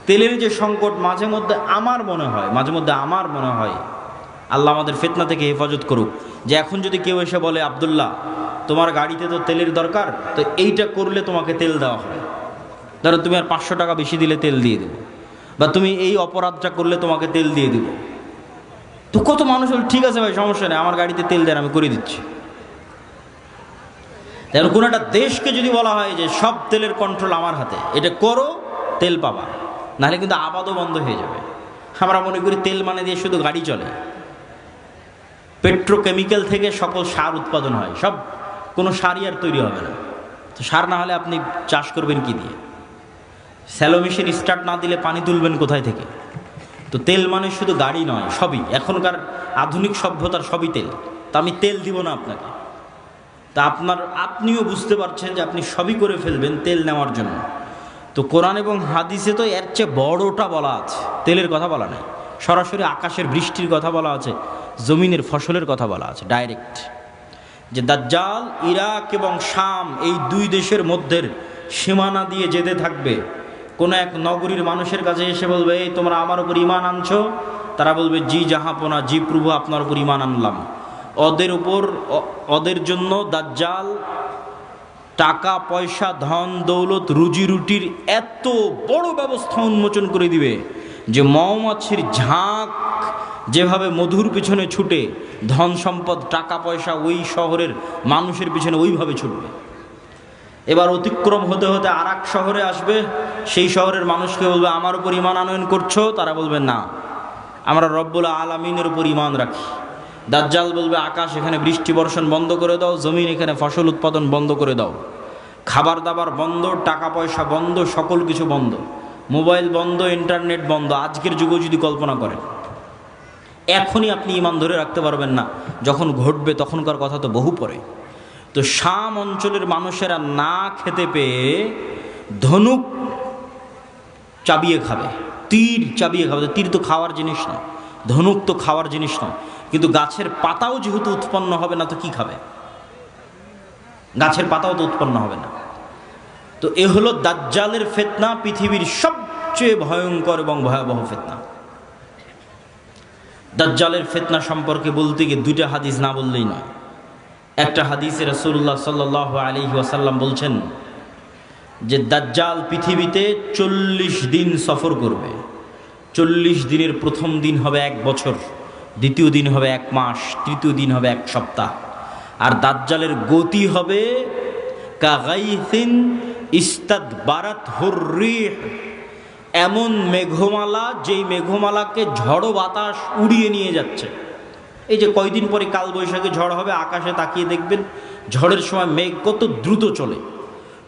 তেলের যে সংকট, মাঝে মধ্যে আমার মনে হয় আল্লাহ আমাদের ফিতনা থেকে হেফাজত করুক, যে এখন যদি কেউ এসে বলে আব্দুল্লাহ তোমার গাড়িতে তো তেলের দরকার, তো এইটা করলে তোমাকে তেল দেওয়া হবে, ধরো তুমি আর 500 টাকা বেশি দিলে তেল দিয়ে দেবো, বা তুমি এই অপরাধটা করলে তোমাকে তেল দিয়ে দেবো। তো কত মানুষ বলে ঠিক আছে ভাই সমস্যা নেই, আমার গাড়িতে তেল দেন, আমি করে দিচ্ছি। যেন কোনো একটা দেশকে যদি বলা হয় যে সব তেলের কন্ট্রোল আমার হাতে, এটা করো তেল পাবা, নাহলে কিন্তু আবাদও বন্ধ হয়ে যাবে। আমরা মনে করি তেল মানে দিয়ে শুধু গাড়ি চলে। পেট্রোকেমিক্যাল থেকে সকল সার উৎপাদন হয়, সব কোনো সারই আর তৈরি হবে না। তো সার না হলে আপনি চাষ করবেন কি দিয়ে? স্যালো মেশিন স্টার্ট না দিলে পানি তুলবেন কোথায় থেকে? তো তেল মানে শুধু গাড়ি নয়, সবই এখনকার আধুনিক সভ্যতার সবই তেল। তা আমি তেল দিব না আপনাকে, তা আপনিও বুঝতে পারছেন যে আপনি সবই করে ফেলবেন তেল নেওয়ার জন্য। তো কোরআন এবং হাদিসে তো এর চেয়ে বড়টা বলা আছে, তেলের কথা বলা নাই। সরাসরি আকাশের বৃষ্টির কথা বলা আছে, জমিনের ফসলের কথা বলা আছে ডাইরেক্ট, যে দাজ্জাল ইরাক এবং শাম এই 2 দেশের মধ্যের সীমানা দিয়ে যেতে থাকবে। কোনো এক নগরীর মানুষের কাছে এসে বলবে, এই তোমরা আমার উপর ঈমান আনছো? তারা বলবে জি জাহাপনা, জি প্রভু আপনার উপর ঈমান আনলাম। ওদের জন্য দাজ্জাল টাকা পয়সা ধন দৌলত রুজি রুটির এত বড় ব্যবস্থা উন্মোচন করে দিবে যে মৌমাছির ঝাঁক যেভাবে মধুর পিছনে ছুটে, ধন সম্পদ টাকা পয়সা ওই শহরের মানুষের পিছনে ওইভাবে ছুটবে। এবার অতিক্রম হতে হতে আর এক শহরে আসবে, সেই শহরের মানুষকে বলবে আমার উপর ঈমান আনয়ন করছো? তারা বলবে না, আমরা রব্বুল আলামিনের উপর ঈমান রাখি। দাজ্জাল বলবে আকাশ এখানে বৃষ্টি বর্ষণ বন্ধ করে দাও, জমিন এখানে ফসল উৎপাদন বন্ধ করে দাও, খাবার দাবার বন্ধ, টাকা পয়সা বন্ধ, সকল কিছু বন্ধ, মোবাইল বন্ধ, ইন্টারনেট বন্ধ। আজকের যুগে যদি কল্পনা করেন, এখনই আপনি ঈমান ধরে রাখতে পারবেন না, যখন ঘটবে তখনকার কথা তো বহু পরে। তো শাম অঞ্চলের মানুষেরা না খেতে পেয়ে ধনুক চাবিয়ে খাবে, তীর চাবিয়ে খাবে। তীর তো খাওয়ার জিনিস না, ধনুক তো খাওয়ার জিনিস নয়, কিন্তু গাছের পাতাও যেহেতু উৎপন্ন হবে না তো কি খাবে? গাছের পাতাও তো উৎপন্ন হবে না। তো এ হলো দাজ্জালের ফিতনা, পৃথিবীর সবচেয়ে ভয়ঙ্কর এবং ভয়াবহ ফিতনা। দাজ্জালের ফিতনা সম্পর্কে বলতে গিয়ে দুইটা হাদিস না বললেই নয়। একটা হাদিসে রাসূলুল্লাহ সাল্লাল্লাহু আলাইহি ওয়াসাল্লাম বলছেন যে দাজ্জাল পৃথিবীতে 40 দিন সফর করবে। 40 দিনের প্রথম দিন হবে 1 বছর, দ্বিতীয় দিন হবে 1 মাস, তৃতীয় দিন হবে 1 সপ্তাহ। আর দাজ্জালের গতি হবে কাগাইসিন ইস্তাদবারাত হুররিহ, এমন মেঘমালা যেই মেঘমালাকে ঝড়ো বাতাস উড়িয়ে নিয়ে যাচ্ছে। এই যে কয়দিন পরে কালবৈশাখী ঝড় হবে, আকাশে তাকিয়ে দেখবেন ঝড়ের সময় মেঘ কত দ্রুত চলে।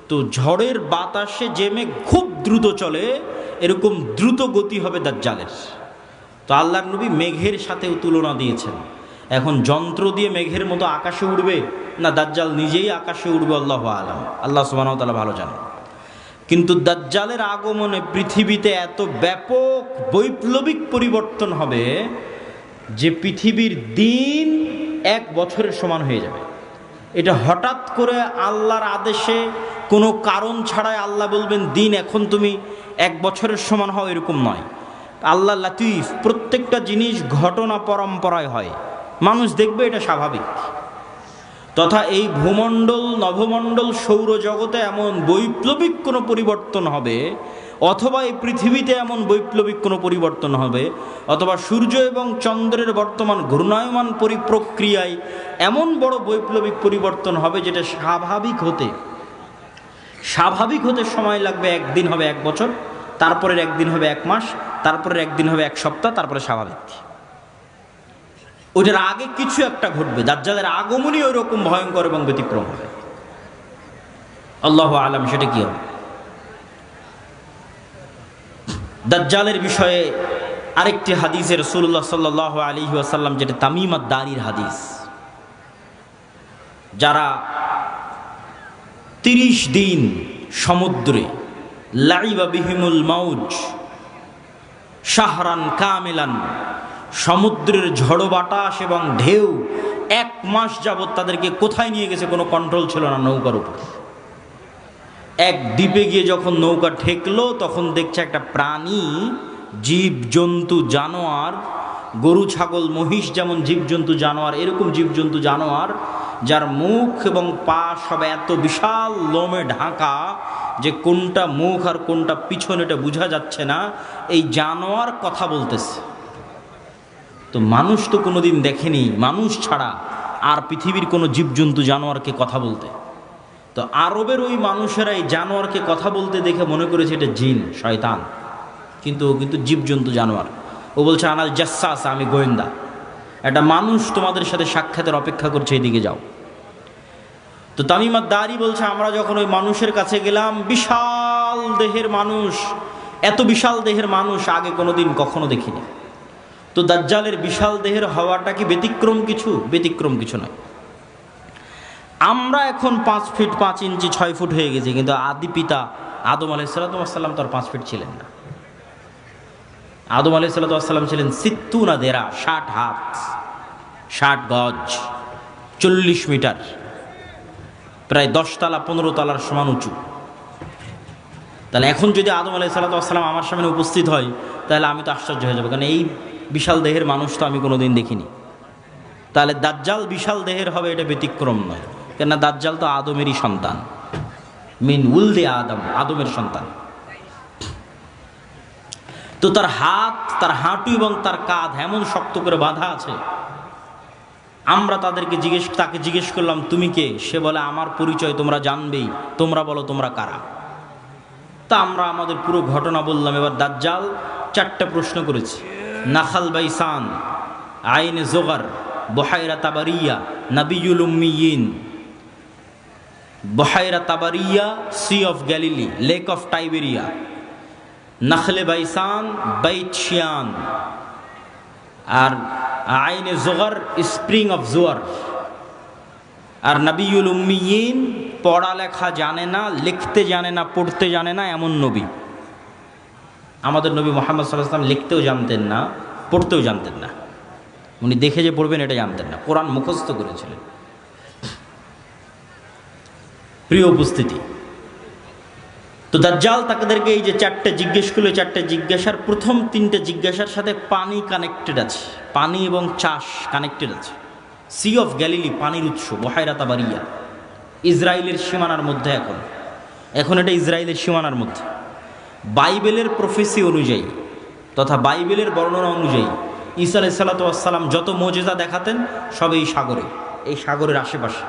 তো ঝড়ের বাতাসে যে মেঘ খুব দ্রুত চলে, এরকম দ্রুত গতি হবে দাজ্জালের। তো আল্লাহর নবী মেঘের সাথেও তুলনা দিয়েছেন। এখন যন্ত্র দিয়ে মেঘের মতো আকাশে উড়বে না দাজ্জাল নিজেই আকাশে উড়বে, আল্লাহু আলাম, আল্লাহ সুবহানাহু ওয়া তাআলা ভালো জানেন। কিন্তু দাজ্জালের আগমনে পৃথিবীতে এত ব্যাপক বৈপ্লবিক পরিবর্তন হবে যে পৃথিবীর দিন 1 বছরের সমান হয়ে যাবে। এটা হঠাৎ করে আল্লাহর আদেশে কোনো কারণ ছাড়াই আল্লাহ বলবেন দিন এখন তুমি 1 বছরের সমান হও, এরকম নয়। আল্লাহ লাতিফ, প্রত্যেকটা জিনিস ঘটনা পরম্পরায় হয়, মানুষ দেখবে এটা স্বাভাবিক। তথা এই ভূমণ্ডল নভমণ্ডল সৌরজগতে এমন বৈপ্লবিক কোনো পরিবর্তন হবে, অথবা এই পৃথিবীতে এমন বৈপ্লবিক কোনো পরিবর্তন হবে, অথবা সূর্য এবং চন্দ্রের বর্তমান ঘূর্ণায়মান প্রক্রিয়ায় এমন বড় বৈপ্লবিক পরিবর্তন হবে যেটা স্বাভাবিক হতে সময় লাগবে। 1 দিন হবে 1 বছর, তারপরের 1 দিন হবে 1 মাস, তারপরের 1 দিন হবে 1 সপ্তাহ, তারপরে স্বাভাবিক। ওইটার আগে কিছু একটা ঘটবে। দাজ্জালের আগমনই ওই রকম ভয়ঙ্কর এবং ব্যতিক্রম হবে। আল্লাহু আলাম সেটা কি হবে। দাজ্জালের বিষয়ে আরেকটি হাদিসে রাসূলুল্লাহ সাল্লাল্লাহু আলাইহি ওয়াসাল্লাম, যেটা তামিম আদ-দারির হাদিস, যারা 30 দিন সমুদ্রে লাইবা বিহিমুল মাউজ শাহরান কামিলান, সমুদ্রের ঝড়ো বাতাস এবং ঢেউ 1 মাস যাবৎ তাদেরকে কোথায় নিয়ে গেছে কোনো কন্ট্রোল ছিল না নৌকার উপর। এক দ্বীপে গিয়ে যখন নৌকা ঠেকলো তখন দেখছে একটা প্রাণী, জীবজন্তু জানোয়ার, গরু ছাগল মহিষ যেমন জীবজন্তু জানোয়ার, এরকম জীবজন্তু জানোয়ার যার মুখ এবং পা সব এত বিশাল লোমে ঢাকা যে কোনটা মুখ আর কোনটা পিছন এটা বোঝা যাচ্ছে না। এই জানোয়ার কথা বলতেছে। তো মানুষ তো কোনোদিন দেখেনি, মানুষ ছাড়া আর পৃথিবীর কোনো জীবজন্তু জানোয়ারকে কথা বলতে। তো আরবের ওই মানুষেরা এই জানোয়ারকে কথা বলতে দেখে মনে করেছে এটা জিন, শয়তান, কিন্তু জীবজন্তু জানোয়ার। ও বলছে আনাল জাসসাস, আমি গোয়েন্দা, একটা মানুষ তোমাদের সাথে সাক্ষাতের অপেক্ষা করছে, এদিকে যাও। তো তামিম আদ-দারি বলছে আমরা যখন ওই মানুষের কাছে গেলাম, বিশাল দেহের মানুষ, এত বিশাল দেহের মানুষ আগে কোনোদিন কখনো দেখিনি। তো দাজ্জালের বিশাল দেহের হওয়াটা কি ব্যতিক্রম কিছু? ব্যতিক্রম কিছু নয়। আমরা এখন 5 ফিট 5 ইঞ্চি 6 ফুট হয়ে গেছি, কিন্তু আদি পিতা আদম আলাইহিস সালাম তো আর 5 ফিট ছিলেন না। আদম আলাইহিস সালাম ছিলেন 60 দেরা, 60 হাত, 60 গজ, 40 মিটার, প্রায় 10 তলা 15 তলার সমান উঁচু। তাহলে এখন যদি আদম আলাইহিস সালাম আমার সামনে উপস্থিত হয়, তাহলে আমি তো আশ্চর্য হয়ে যাবো, কারণ এই বিশাল দেহের মানুষ তো আমি কোনোদিন দেখিনি। তাহলে দাজ্জাল বিশাল দেহের হবে, এটা ব্যতিক্রম নয়, কেননা দাজ্জাল তো আদমেরই সন্তান। মিন উলদে আদম, আদমের সন্তান। তো তার হাত, তার হাঁটু এবং তার কাঁধ এমন শক্ত করে বাঁধা আছে। আমরা তাকে জিজ্ঞেস করলাম তুমি কে? সে বলে আমার পরিচয় তোমরা জানবেই, তোমরা বলো তোমরা কারা। তা আমরা আমাদের পুরো ঘটনা বললাম। এবার দাজ্জাল 4টা প্রশ্ন করেছে। নাখাল বাইসান, আইনে জোগার, বহাইরা তাবারিয়া, নাবিয়ুল উম্মিয়িন। বহাইরা তাবারিয়া, sea of Galilee, lake of Tiberias. নাখলে বাইসান, বাইত শিয়ান। আর আইনে জোগার, স্প্রিং অফ জোয়ার। আর নাবিয়ুল উম্মিয়িন, পড়ালেখা জানে না, লিখতে জানে না, পড়তে জানে না এমন নবী। আমাদের নবী মুহাম্মদ সাল্লাল্লাহু আলাইহি ওয়াসাল্লাম লিখতেও জানতেন না, পড়তেও জানতেন না। উনি দেখে যে পড়বেন এটা জানতেন না, কোরআন মুখস্থ করেছিলেন। প্রিয় উপস্থিতি, তো দাজ্জাল তাদেরকে এই যে 4টে জিজ্ঞেস করলো, 4টে জিজ্ঞাসার প্রথম 3টে জিজ্ঞাসার সাথে পানি কানেক্টেড আছে, পানি এবং চাষ কানেক্টেড আছে। সি অফ গ্যালিলি, পানির উৎস, বহাইরা তাবারিয়া, ইসরায়েলের সীমানার মধ্যে। এখন এটা ইসরায়েলের সীমানার মধ্যে। বাইবেলের প্রফেসি অনুযায়ী তথা বাইবেলের বর্ণনা অনুযায়ী ঈসা আলাইহিস সালাতু ওয়াস সালাম যত মুজিজা দেখাতেন সব এই সাগরে, এই সাগরের আশেপাশে,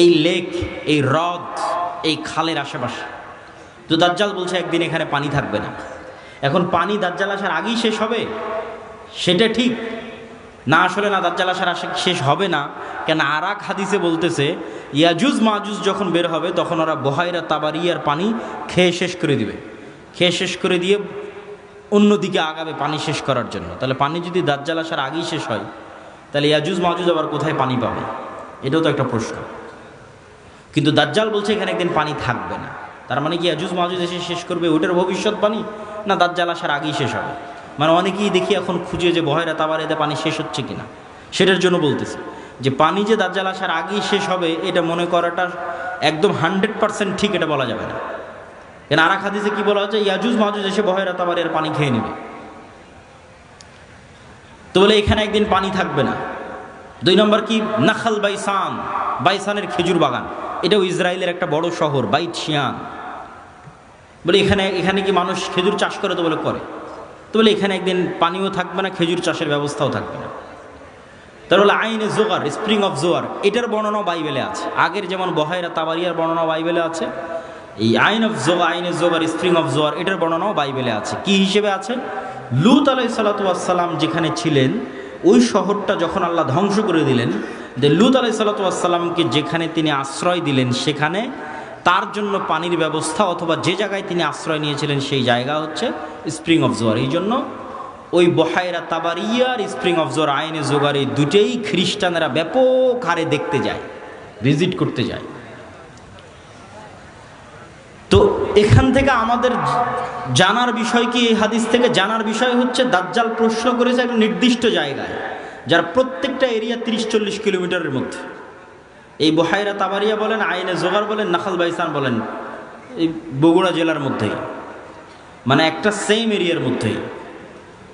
এই লেক, এই হ্রদ, এই খালের আশেপাশে। তো দাজ্জাল বলছে একদিন এখানে পানি থাকবে না। এখন পানি দাজ্জাল আসার আগেই শেষ হবে সেটা ঠিক না, আসলে না, দাজ্জাল আসার শেষ হবে না। কেন আরাক হাদিসে বলতেছে ইয়াজুজ মাজুজ যখন বের হবে তখন ওরা বহাইরা তাবারিয়ার পানি খেয়ে শেষ করে দিবে, খেয়ে শেষ করে দিয়ে অন্যদিকে আগাবে পানি শেষ করার জন্য। তাহলে পানি যদি দাজ্জাল আসার আগেই শেষ হয় তাহলে ইয়াজুজ মাজুজ আবার কোথায় পানি পাবে? এটাও তো একটা প্রশ্ন। কিন্তু দাজ্জাল বলছে এখানে একদিন পানি থাকবে না। তার মানে কি ইয়াজুজ মাজুজ এসে শেষ করবে ওটার ভবিষ্যৎবাণী, না দাজ্জাল আসার আগেই শেষ হবে? মানে অনেকেই দেখি এখন খুঁজে যে বহাইরা তাবারিয়াতে পানি শেষ হচ্ছে কিনা, সেটার জন্য বলতেছে যে পানি যে দাজ্জাল আসার আগেই শেষ হবে এটা মনে করাটা একদম 100% ঠিক এটা বলা যাবে না। কেন আরাক হাদিসে কি বলা হচ্ছে? ইয়াজুজ মাজুজ এসে বহাইরা তাবারিয়ার পানি খেয়ে নেবে। তো বলে এখানে একদিন পানি থাকবে না। 2 নম্বর কি? নাখাল বাইসান, বাইসানের খেজুর বাগান, এটাও ইসরায়েলের একটা বড় শহর, বাইত শিয়ান। বলে এখানে কি মানুষ খেজুর চাষ করে? তো বলে করে। তো বলে এখানে একদিন পানিও থাকবে না, খেজুর চাষের ব্যবস্থাও থাকবে না। তার বলে আইনে জোগার, স্প্রিং অফ জোয়ার, এটার বর্ণনাও বাইবেলে আছে। আগের যেমন বহাইরা তাবারিয়ার বর্ণনা বাইবেলে আছে, এই আইনে জোগার, স্প্রিং অফ জোয়ার, এটার বর্ণনাও বাইবেলে আছে। কি হিসেবে আছে? লূত আলাইহিস সালাতু ওয়াস সালাম যেখানে ছিলেন ওই শহরটা যখন আল্লাহ ধ্বংস করে দিলেন, যে লূত আলাইহিস সালাতু ওয়াস সালামকে যেখানে তিনি আশ্রয় দিলেন সেখানে তার জন্য পানির ব্যবস্থা, অথবা যে জায়গায় তিনি আশ্রয় নিয়েছিলেন সেই জায়গা হচ্ছে স্প্রিং অফ জোয়ার। এই জন্য ওই বহাইরা তাবারিয়ার স্প্রিং অফ জোয়ার, আইনে জোগার, এই দুটেই খ্রিস্টানেরা ব্যাপক হারে দেখতে যায়, ভিজিট করতে যায়। তো এখান থেকে আমাদের জানার বিষয় কি? এই হাদিস থেকে জানার বিষয় হচ্ছে দাজ্জাল প্রশ্ন করেছে একটা নির্দিষ্ট জায়গায়, যার প্রত্যেকটা এরিয়া 30-40 কিলোমিটারের মধ্যে। এই বহাইরা তাবারিয়া বলেন, আইনে জোগার বলেন, নাখাল বাইসান বলেন, এই বগুড়া জেলার মধ্যেই, মানে একটা সেম এরিয়ার মধ্যেই।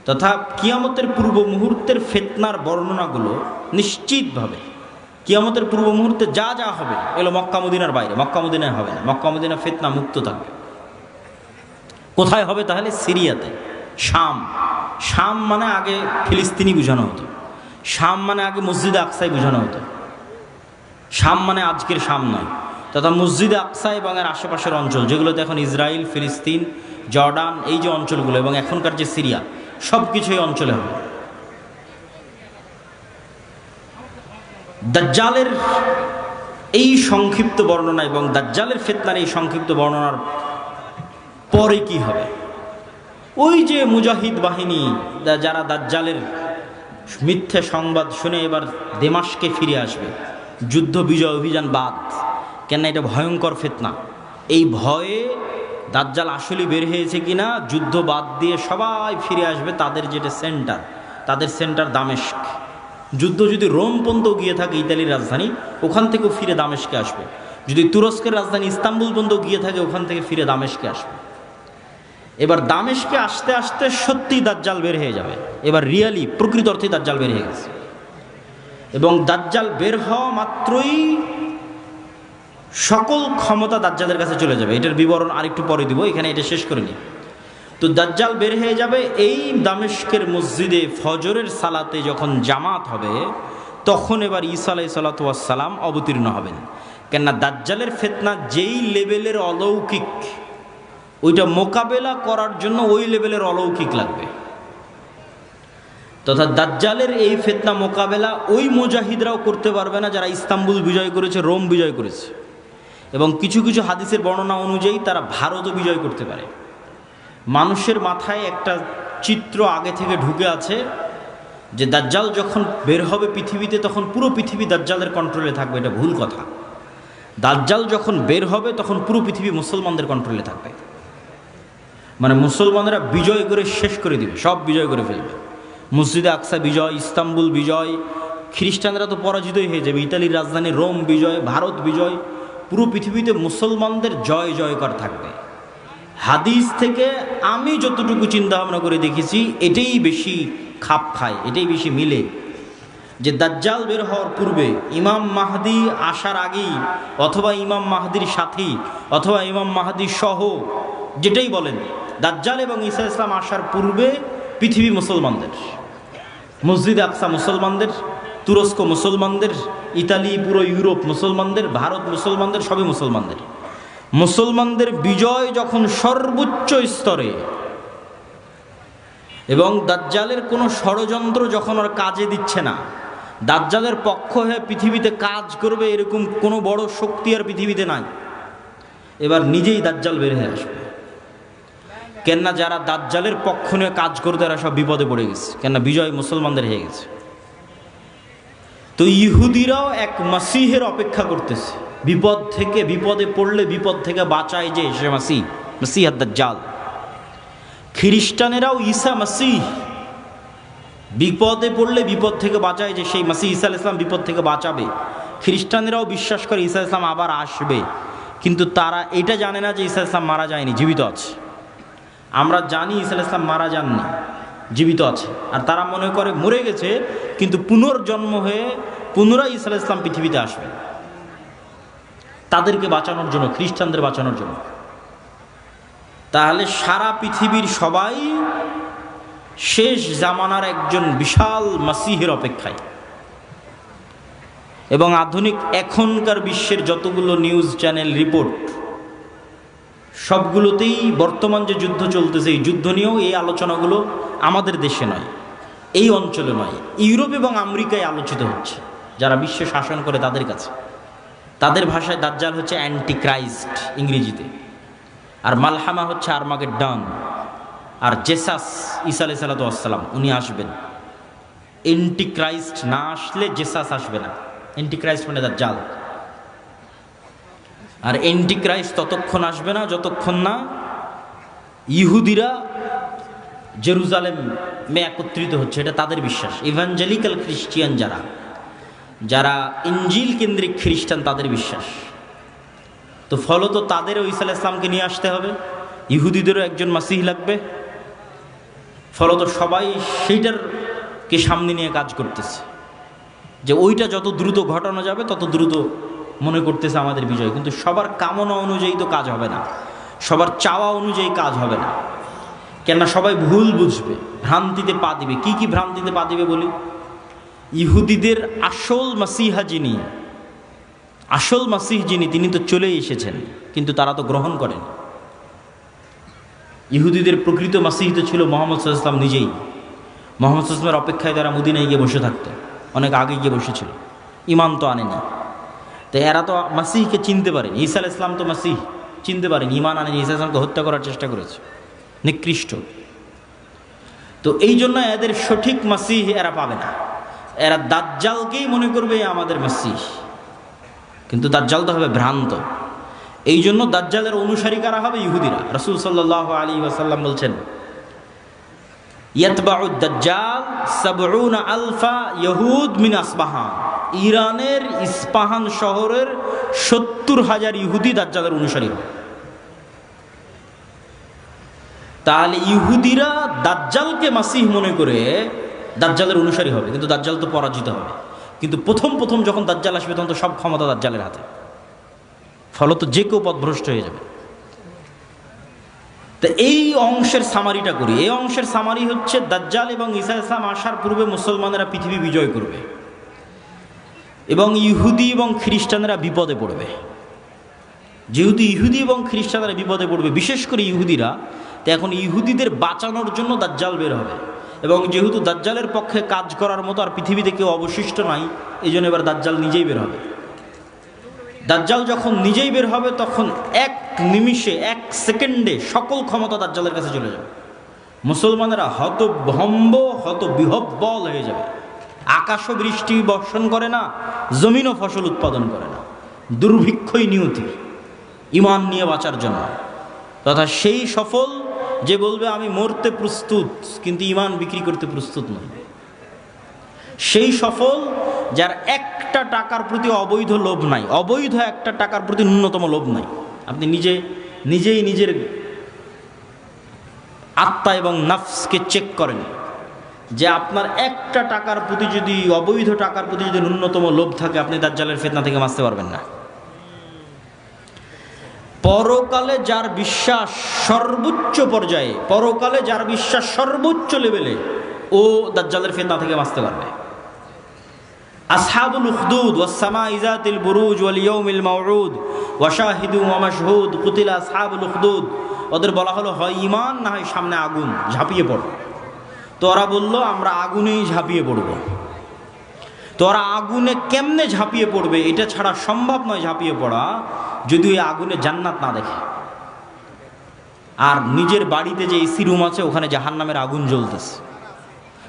তথা কিয়ামতের পূর্ব মুহূর্তের ফিতনার বর্ণনাগুলো নিশ্চিতভাবে কিয়ামতের পূর্ব মুহূর্তে যা যা হবে এগুলো মক্কা মদিনার বাইরে, মক্কা মদিনায় হবে না। মক্কা মদিনা ফিতনা মুক্ত থাকবে। কোথায় হবে তাহলে? সিরিয়াতে, শাম। শাম মানে আগে ফিলিস্তিনি বোঝানো হতো, শাম মানে আগে মসজিদে আকসাই বোঝানো হতো। শাম মানে আজকের শাম নয়, তথা মসজিদে আকসা এবং এর আশেপাশের অঞ্চল যেগুলোতে এখন ইসরায়েল, ফিলিস্তিন, জর্ডান, এই যে অঞ্চলগুলো এবং এখনকার যে সিরিয়া, সব কিছু এই অঞ্চলে হবে। দাজ্জালের এই সংক্ষিপ্ত বর্ণনা এবং দাজ্জালের ফিতনার এই সংক্ষিপ্ত বর্ণনার পরে কি হবে? ওই যে মুজাহিদ বাহিনী যারা দাজ্জালের মিথ্যে সংবাদ শুনে এবার দেমাশকে ফিরে আসবে, যুদ্ধ বিজয় অভিযান বাদ, কেন এটা ভয়ঙ্কর ফিতনা। এই ভয়ে দাজ্জাল আসলে বের হয়েছে কিনা, যুদ্ধ বাদ দিয়ে সবাই ফিরে আসবে তাদের যেটা সেন্টার, তাদের সেন্টার দামেস্ক। যুদ্ধ যদি রোম পর্যন্ত গিয়ে থাকে, ইতালির রাজধানী, ওখান থেকেও ফিরে দামেস্কে আসবে। যদি তুরস্কের রাজধানী ইস্তাম্বুল পর্যন্ত গিয়ে থাকে, ওখান থেকে ফিরে দামেস্কে আসবে। এবার দামেস্কে আসতে আসতে সত্যি দাজ্জাল বের হয়ে যাবে। এবার রিয়ালি প্রকৃত অর্থে দাজ্জাল বের হয়ে গেছে। এবং দাজ্জাল বের হওয়া মাত্রই সকল ক্ষমতা দাজ্জালের কাছে চলে যাবে। এটার বিবরণ আরেকটু পরে দিব, এখানে এটা শেষ করে নিই। তো দাজ্জাল বের হয়ে যাবে। এই দামেস্কের মসজিদে ফজরের সালাতে যখন জামাত হবে, তখন এবার ঈসা আলাইহিস সালাম অবতীর্ণ হবেন। কেননা দাজ্জালের ফিতনা যেই লেভেলের অলৌকিক, ওইটা মোকাবেলা করার জন্য ওই লেভেলের অলৌকিক লাগবে। তথা দাজ্জালের এই ফিতনা মোকাবেলা ওই মুজাহিদরাও করতে পারবে না যারা ইস্তাম্বুল বিজয় করেছে, রোম বিজয় করেছে, এবং কিছু কিছু হাদিসের বর্ণনা অনুযায়ী তারা ভারতও বিজয় করতে পারে। মানুষের মাথায় একটা চিত্র আগে থেকে ঢুকে আছে যে দাজ্জাল যখন বের হবে পৃথিবীতে, তখন পুরো পৃথিবী দাজ্জালের কন্ট্রোলে থাকবে। এটা ভুল কথা। দাজ্জাল যখন বের হবে তখন পুরো পৃথিবী মুসলমানদের কন্ট্রোলে থাকবে। মানে মুসলমানরা বিজয় করে শেষ করে দিবে, সব বিজয় করে ফেলবে। মসজিদে আকসা বিজয়, ইস্তাম্বুল বিজয়, খ্রিস্টানরা তো পরাজিতই হয়ে যাবে, ইতালির রাজধানী রোম বিজয়, ভারত বিজয়, পুরো পৃথিবীতে মুসলমানদের জয় জয়কার থাকবে। হাদিস থেকে আমি যতটুকু চিন্তা ভাবনা করে দেখেছি, এটাই বেশি খাপ খায়, এটাই বেশি মিলে, যে দাজ্জাল বের হওয়ার পূর্বে ইমাম মাহদি আসার আগেই, অথবা ইমাম মাহদির সাথী, অথবা ইমাম মাহদি সহ, যেটাই বলেন, দাজ্জাল এবং ঈসা ইসলাম আসার পূর্বে পৃথিবী মুসলমানদের, মসজিদে আকসা মুসলমানদের, তুরস্ক মুসলমানদের, ইতালি, পুরো ইউরোপ মুসলমানদের, ভারত মুসলমানদের, সবই মুসলমানদের। মুসলমানদের বিজয় যখন সর্বোচ্চ স্তরে, এবং দাজ্জালের কোনো ষড়যন্ত্র যখন আর কাজে দিচ্ছে না, দাজ্জালের পক্ষ হয়ে পৃথিবীতে কাজ করবে এরকম কোনো বড় শক্তি আর পৃথিবীতে নাই, এবার নিজেই দাজ্জাল বের হয়ে আসবে। কেননা যারা দাজ্জালের পক্ষ নিয়ে কাজ করতে, এরা সব বিপদে পড়ে গেছে, কেননা বিজয় মুসলমানদের হয়ে গেছে। তো ইহুদিরাও এক মাসিহের অপেক্ষা করতেছে, বিপদ থেকে, বিপদে পড়লে বিপদ থেকে বাঁচায় যে সে মাসিহ দাজ্জাল। খ্রিস্টানেরাও ঈসা মাসিহ, বিপদে পড়লে বিপদ থেকে বাঁচায় যে সেই মাসিহ ঈসা আলাইহিস সালাম বিপদ থেকে বাঁচাবে। খ্রিস্টানেরাও বিশ্বাস করে ঈসা আলাইহিস সালাম আবার আসবে, কিন্তু তারা এটা জানে না যে ঈসা আলাইহিস সালাম মারা যায়নি, জীবিত আছে। আমরা জানি ঈসা আলাইহিস সালাম মারা যাননি, জীবিত আছে। আর তারা মনে করে মরে গেছে, কিন্তু পুনর্জন্ম হয়ে পুনরায় ঈসা আলাইহিস সালাম পৃথিবীতে আসবে, তাদেরকে বাঁচানোর জন্য, খ্রিস্টানদের বাঁচানোর জন্য। তাহলে সারা পৃথিবীর সবাই শেষ জামানার একজন বিশাল মাসিহের অপেক্ষায়। এবং আধুনিক এখনকার বিশ্বের যতগুলো নিউজ চ্যানেল রিপোর্ট, সবগুলোতেই বর্তমান যে যুদ্ধ চলতেছে, এই যুদ্ধ নিয়েও এই আলোচনাগুলো আমাদের দেশে নয়, এই অঞ্চলে নয়, ইউরোপ এবং আমেরিকায় আলোচিত হচ্ছে। যারা বিশ্ব শাসন করে তাদের কাছে, তাদের ভাষায় দাজ্জাল হচ্ছে অ্যান্টি ক্রাইস্ট ইংরেজিতে, আর মালহামা হচ্ছে আর্মাগেড্ডন, আর জেসাস ঈসা আলাইহিস সালাম উনি আসবেন। অ্যান্টি ক্রাইস্ট না আসলে জেসাস আসবে না। অ্যান্টি ক্রাইস্ট মানে দাজ্জাল। আর অ্যান্টি ক্রাইস্ট ততক্ষণ আসবে না যতক্ষণ না ইহুদিরা জেরুজালেমে একত্রিত হচ্ছে, এটা তাদের বিশ্বাস। ইভাঞ্জেলিক্যাল খ্রিস্টিয়ান যারা, যারা ইঞ্জিল কেন্দ্রিক খ্রিস্টান, তাদের বিশ্বাস। তো ফলত তাদেরও ঈসা আলাইহিস সালামকে নিয়ে আসতে হবে, ইহুদিদেরও একজন মাসিহ লাগবে। ফলত সবাই সেইটারকে সামনে নিয়ে কাজ করতেছে, যে ওইটা যত দ্রুত ঘটানো যাবে তত দ্রুত মনে করতেছে আমাদের বিজয়। কিন্তু সবার কামনা অনুযায়ী তো কাজ হবে না, সবার চাওয়া অনুযায়ী কাজ হবে না। কেননা সবাই ভুল বুঝবে, ভ্রান্তিতে পা দিবে। কি কি ভ্রান্তিতে পা দিবে বলি? ইহুদিদের আসল মাসিহা যিনি, আসল মাসিহ যিনি, তিনি তো চলেই এসেছেন, কিন্তু তারা তো গ্রহণ করেন। ইহুদিদের প্রকৃত মাসিহ তো ছিল মুহাম্মদ সাল্লাল্লাহু আলাইহি ওয়াসাল্লাম নিজেই। মুহাম্মদ সাল্লাল্লাহু আলাইহি ওয়াসাল্লামের অপেক্ষায় তারা মদিনায় গিয়ে বসে থাকতো, অনেক আগে গিয়ে বসেছিল, ইমান তো আনেনি। তো এরা তো মাসিহকে চিনতে পারেনি। ঈসা আলাইহিস সালাম তো মাসিহ চিনতে পারেনি, ইমান আনেনি, ঈসা আলাইহিস সালামকে হত্যা করার চেষ্টা করেছে, নিকৃষ্ট। তো এই জন্য এদের সঠিক মাসিহ এরা পাবে না, এরা দাজ্জালকেই মনে করবে আমাদের মাসিহ, কিন্তু দাজ্জাল তো হবে ভ্রান্ত। এই জন্য দাজ্জালের অনুসারী কারা হবে? ইহুদিরা। রাসূল সাল্লাল্লাহু আলাইহি ওয়াসাল্লাম বলছেন, ইয়াতবাউ দাজ্জাল ৭০ আলফা ইহুদ মিন আসবাহান। ইরানের ইস্পাহান শহরের ৭০,০০০ ইহুদি দাজ্জালের অনুসারী হবে। তাহলে ইহুদিরা দাজ্জালকে মাসিহ মনে করে দাজ্জালের অনুসারী হবে, কিন্তু দাজ্জাল তো পরাজিত হবে। কিন্তু প্রথম যখন দাজ্জাল আসবে তখন তো সব ক্ষমতা দাজ্জালের হাতে। ফলত যে কেউ পথভ্রষ্ট হয়ে যাবে। তো এই অংশের সামারিটা করি। এই অংশের সামারি হচ্ছে দাজ্জাল এবং ঈসা আলাইহিস সালাম আসার পূর্বে মুসলমানেরা পৃথিবী বিজয় করবে এবং ইহুদি এবং খ্রিস্টানেরা বিপদে পড়বে। যেহেতু ইহুদি এবং খ্রিস্টানেরা বিপদে পড়বে, বিশেষ করে ইহুদিরা, তো এখন ইহুদিদের বাঁচানোর জন্য দাজ্জাল বের হবে। এবং যেহেতু দাজ্জালের পক্ষে কাজ করার মতো আর পৃথিবীতে কেউ অবশিষ্ট নাই, এই জন্য এবার দাজ্জাল নিজেই বের হবে। দাজ্জাল যখন নিজেই বের হবে তখন এক নিমিষে, এক সেকেন্ডে সকল ক্ষমতা দাজ্জালের কাছে চলে যাবে। মুসলমানেরা হতভম্ব, হতবিহ্বল হয়ে যাবে। আকাশও বৃষ্টি বর্ষণ করে না, জমিনও ফসল উৎপাদন করে না, দুর্ভিক্ষই নিয়তি ঈমান নিয়ে বাঁচার জন্য। তথা সেই সফল যে বলবে আমি মরতে প্রস্তুত কিন্তু ঈমান বিক্রি করতে প্রস্তুত নই। সেই সফল যার একটা টাকার প্রতি অবৈধ লোভ নাই, অবৈধ একটা টাকার প্রতি ন্যূনতম লোভ নাই। আপনি নিজেই নিজের আত্মা এবং নফসকে চেক করেন যে আপনার একটা টাকার প্রতি যদি, অবৈধ টাকার প্রতি যদি ন্যূনতম লোভ থাকে, আপনি দাজ্জালের ফিতনা থেকে বাঁচতে পারবেন না। পরকালে যার বিশ্বাস সর্বোচ্চ পর্যায়ে, পরকালে যার বিশ্বাস সর্বোচ্চ লেভেলে, ও দাজ্জালের ফিতনা থেকে বাঁচতে পারবে। আসহাবুল উখদুদ ওয়াস সামাই যাতিল বুরুজ ওয়াল ইয়াউমিল মাউউদ ওয়া শাহিদু ওয়া মাশহুদ কুতিলা আসহাবুল উখদুদ। ওদের বলা হলো হয় ঈমান না হয় সামনে আগুন, ঝাঁপিয়ে পড়ো। তো ওরা বলল আমরা আগুনেই ঝাঁপিয়ে পড়ব। তো ওরা আগুনে কেমনে ঝাঁপিয়ে পড়বে এটা ছাড়া সম্ভব নয় ঝাঁপিয়ে পড়া, যদি ওই আগুনে জান্নাত না দেখে। আর নিজের বাড়িতে যে এসি রুম আছে ওখানে জাহান্নামের আগুন জ্বলতেছে।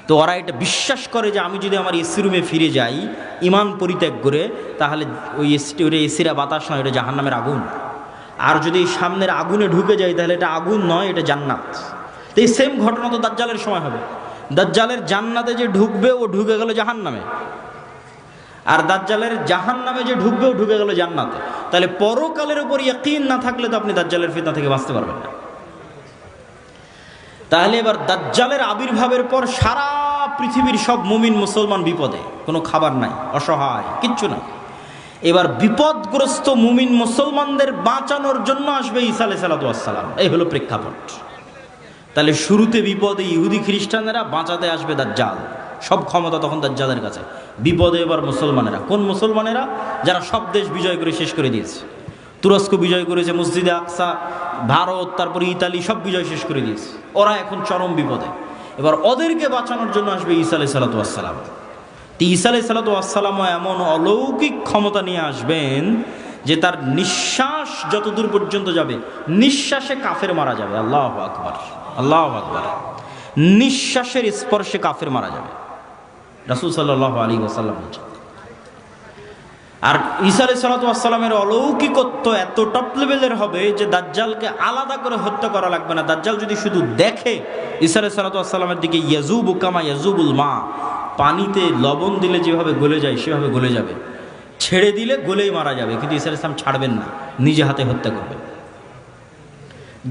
তো ওরা এটা বিশ্বাস করে যে আমি যদি আমার এসি রুমে ফিরে যাই ঈমান পরিত্যাগ করে, তাহলে ওই এসিরা বাতাস নয়, এটা জাহান্নামের আগুন। আর যদি সামনের আগুনে ঢুকে যায় তাহলে এটা আগুন নয়, এটা জান্নাত। তো এই সেম ঘটনা তো দাজ্জালের সময় হবে। দাজ্জালের জান্নাতে যে ঢুকবে ও ঢুকে গেল জাহান্নামে, আর দাজ্জালের জাহান্নামে যে ঢুকবে ও ঢুকে গেল জান্নাতে। তাহলে পরকালের উপর ইয়াকিন না থাকলে তো আপনি দাজ্জালের ফিতনা থেকে বাঁচতে পারবেন না। তাহলে এবার দাজ্জালের আবির্ভাবের পর সারা পৃথিবীর সব মুমিন মুসলমান বিপদে, কোনো খাবার নাই, অসহায়, কিচ্ছু নাই। এবার বিপদগ্রস্ত মুমিন মুসলমানদের বাঁচানোর জন্য আসবে ঈসা আলাইহিস সালাম। এই হলো প্রেক্ষাপট। তাহলে শুরুতে বিপদে ইহুদি খ্রিস্টানেরা, বাঁচাতে আসবে দাজ্জাল। সব ক্ষমতা তখন দাজ্জালের কাছে। বিপদে এবার মুসলমানেরা। কোন মুসলমানেরা? যারা সব দেশ বিজয় করে শেষ করে দিয়েছে। তুরস্ক বিজয় করেছে, মসজিদে আকসা, ভারত, তারপরে ইতালি, সব বিজয় শেষ করে দিয়েছে। ওরা এখন চরম বিপদে। এবার ওদেরকে বাঁচানোর জন্য আসবে ঈসা আলাইহিস সালাম। ঈসা আলাইহিস সালামও এমন অলৌকিক ক্ষমতা নিয়ে আসবেন যে তার নিঃশ্বাস যতদূর পর্যন্ত যাবে, নিঃশ্বাসে কাফের মারা যাবে। আল্লাহু আকবার, আল্লাহু আকবার। নিঃশ্বাসের স্পর্শে কাফের মারা যাবে, রাসূল সাল্লাল্লাহু আলাইহি ওয়াসাল্লাম বলেছেন। আর ঈসা আলাইহিস সালামের অলৌকিকত্ব এত টপ লেভেলের হবে যে দাজ্জালকে আলাদা করে হত্যা করা লাগবে না। দাজ্জাল যদি শুধু দেখে ঈসা আলাইহিস সালামের দিকে, ইয়াজুবু কামা ইয়াজুবুল মা, পানিতে লবণ দিলে যেভাবে গলে যায় সেভাবে গলে যাবে, ছেড়ে দিলে গলেই মারা যাবে। কিন্তু ঈসা আলাইহিস সালাম ছাড়বেন না, নিজে হাতে হত্যা করবেন।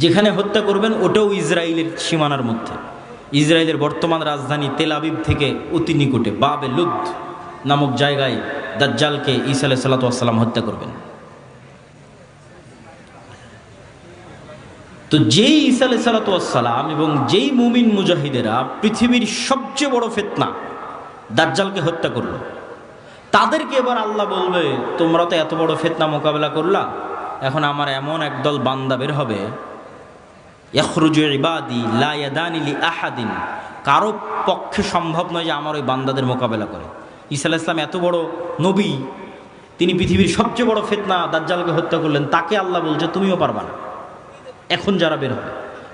যেখানে হত্যা করবেন ওটাও ইসরায়েলের সীমানার মধ্যে। ইসরায়েলের বর্তমান রাজধানী তেল আবিব থেকে অতি নিকটে বাবে লুদ নামক জায়গায় দাজ্জালকে ঈসা আলাইহিস সালাম হত্যা করবেন। তো যেই ঈসা আলাইহিস সালাম এবং যেই মুমিন মুজাহিদেরা পৃথিবীর সবচেয়ে বড় ফিতনা দাজ্জালকে হত্যা করলো, তাদেরকে এবার আল্লাহ বলবে তোমরা তো এত বড় ফিতনা মোকাবেলা করলা, এখন আমার এমন একদল বান্দা বের হবে, ইয়াখরুজু ইবাদি লা ইয়াদানি লি আহাদিন, কারো পক্ষে সম্ভব নয় যে আমার ওই বান্দাদের মোকাবেলা করে। ঈসা আলাইহিস সালাম এত বড় নবী, তিনি পৃথিবীর সবচেয়ে বড় ফিতনা দাজ্জালকে হত্যা করলেন, তাকে আল্লাহ বলছে তুমিও পারবা না। এখন যারা বের হবে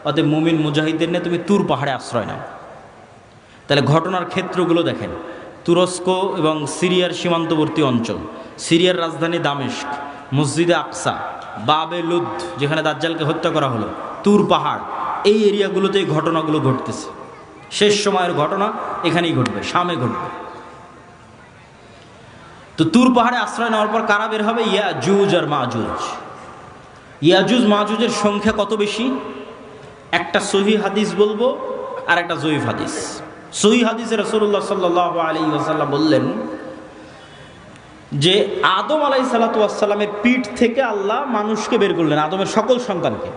অতএব মুমিন মুজাহিদদের নিয়ে তুমি তুর পাহাড়ে আশ্রয় নাও। তাহলে ঘটনার ক্ষেত্রগুলো দেখেন, তুরস্ক এবং সিরিয়ার সীমান্তবর্তী অঞ্চল, সিরিয়ার রাজধানী দামেস্ক, মসজিদে আকসা, বাবে লুদ যেখানে দাজ্জালকে হত্যা করা হলো, তুর পাহাড়, এই এরিয়াগুলোতে এই ঘটনাগুলো ঘটতেছে। শেষ সময়ের ঘটনা এখানেই ঘটবে, শামে ঘটবে। তো তুর পাহাড়ে আশ্রয় নেওয়ার পর কারা বের হবে? ইয়াজুজ আর মাজুজ। ইয়াজুজ মাজুজের সংখ্যা কত বেশি? একটা সহিহ হাদিস বলবো আর একটা জয়ীফ হাদিস। সহিহ হাদিসে রাসূলুল্লাহ সাল্লাল্লাহু আলাইহি ওয়াসাল্লাম বললেন যে আদম আলাইহিসসালাতু ওয়াসসালামের পিঠ থেকে আল্লাহ মানুষকে বের করলেন, আদমের সকল সন্তানকে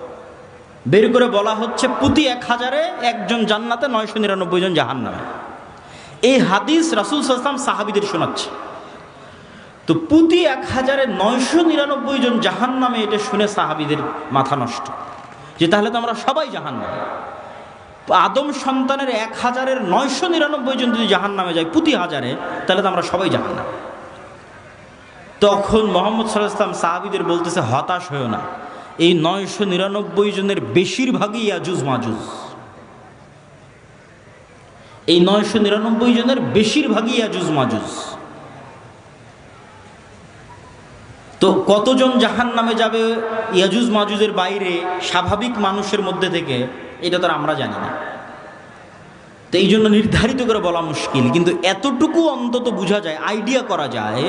বের করে বলা হচ্ছে প্রতি 1000-এ একজন জান্নাতে, 999 জন জাহান্নামে। এই হাদিস রাসূল সাল্লাল্লাহু আলাইহি ওয়াসাল্লাম সাহাবীদের শোনাচ্ছে। তো প্রতি 1000-এ 999 জন জাহান্নামে, এটা শুনে সাহাবীদের মাথা নষ্ট, যে তাহলে তো আমরা সবাই জাহান্নামে। আদম সন্তানের 1000-এর 999 জন যদি জাহান্নামে যায় প্রতি 1000-এ, তাহলে তো আমরা সবাই জাহান্নাম। তখন মুহাম্মদ সাল্লাল্লাহু আলাইহি ওয়াসাল্লাম সাহাবীদের বলতেছে, হতাশ হয়েও না, এই 999 জনের বেশিরভাগই ইয়াজুজ মাজুজ। এই 999 জনের বেশিরভাগই ইয়াজুজ মাজুজ। তো কতজন জাহান্নামে যাবে ইয়াজুজ মাজুজের বাইরে স্বাভাবিক মানুষের মধ্যে থেকে, এটা তো আমরা জানি না। তো এই জন্য নির্ধারিত করে বলা মুশকিল, কিন্তু এতটুকু অন্তত বোঝা যায়, আইডিয়া করা যায়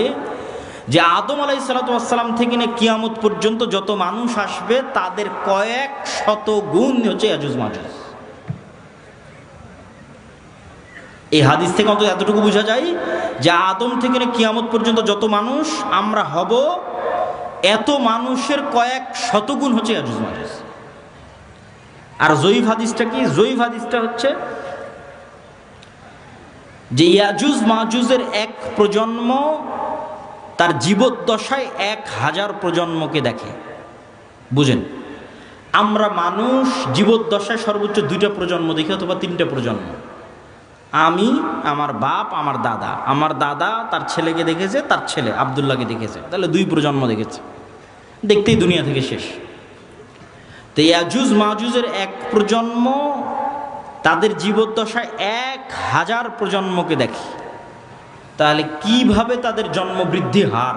যে আদম আলাইহিসসালাতু ওয়াসসালাম থেকে নিয়ে কিয়ামত পর্যন্ত যত মানুষ আসবে তাদের কয়েক শত গুণ হচ্ছে ইয়াজুজ মাজুজ। এই হাদিস থেকে অন্তত এতটুকু বোঝা যায় যে আদম থেকে নিয়ে কিয়ামত পর্যন্ত যত মানুষ আমরা হব, এত মানুষের কয়েক শত গুণ হচ্ছে ইয়াজুজ মাজুজ। আর জয়ীফ হাদিসটা কি? জয়ীফ হাদিসটা হচ্ছে যে ইয়াজুজ মাজুজের এক প্রজন্ম তার জীবদ্দশায় 1000 প্রজন্মকে দেখে। বুঝেন, আমরা মানুষ জীবদ্দশায় সর্বোচ্চ 2টা প্রজন্ম দেখি অথবা 3টা প্রজন্ম। আমি, আমার বাপ, আমার দাদা, আমার দাদা তার ছেলেকে দেখেছে, তার ছেলে আব্দুল্লাহকে দেখেছে, তাহলে 2 প্রজন্ম দেখেছে, দেখতেই দুনিয়া থেকে শেষ। তো ইয়াজুজ মাজুজের এক প্রজন্ম তাদের জীবদ্দশায় 1000 প্রজন্মকে দেখে। তাহলে কিভাবে তাদের জন্ম বৃদ্ধির হার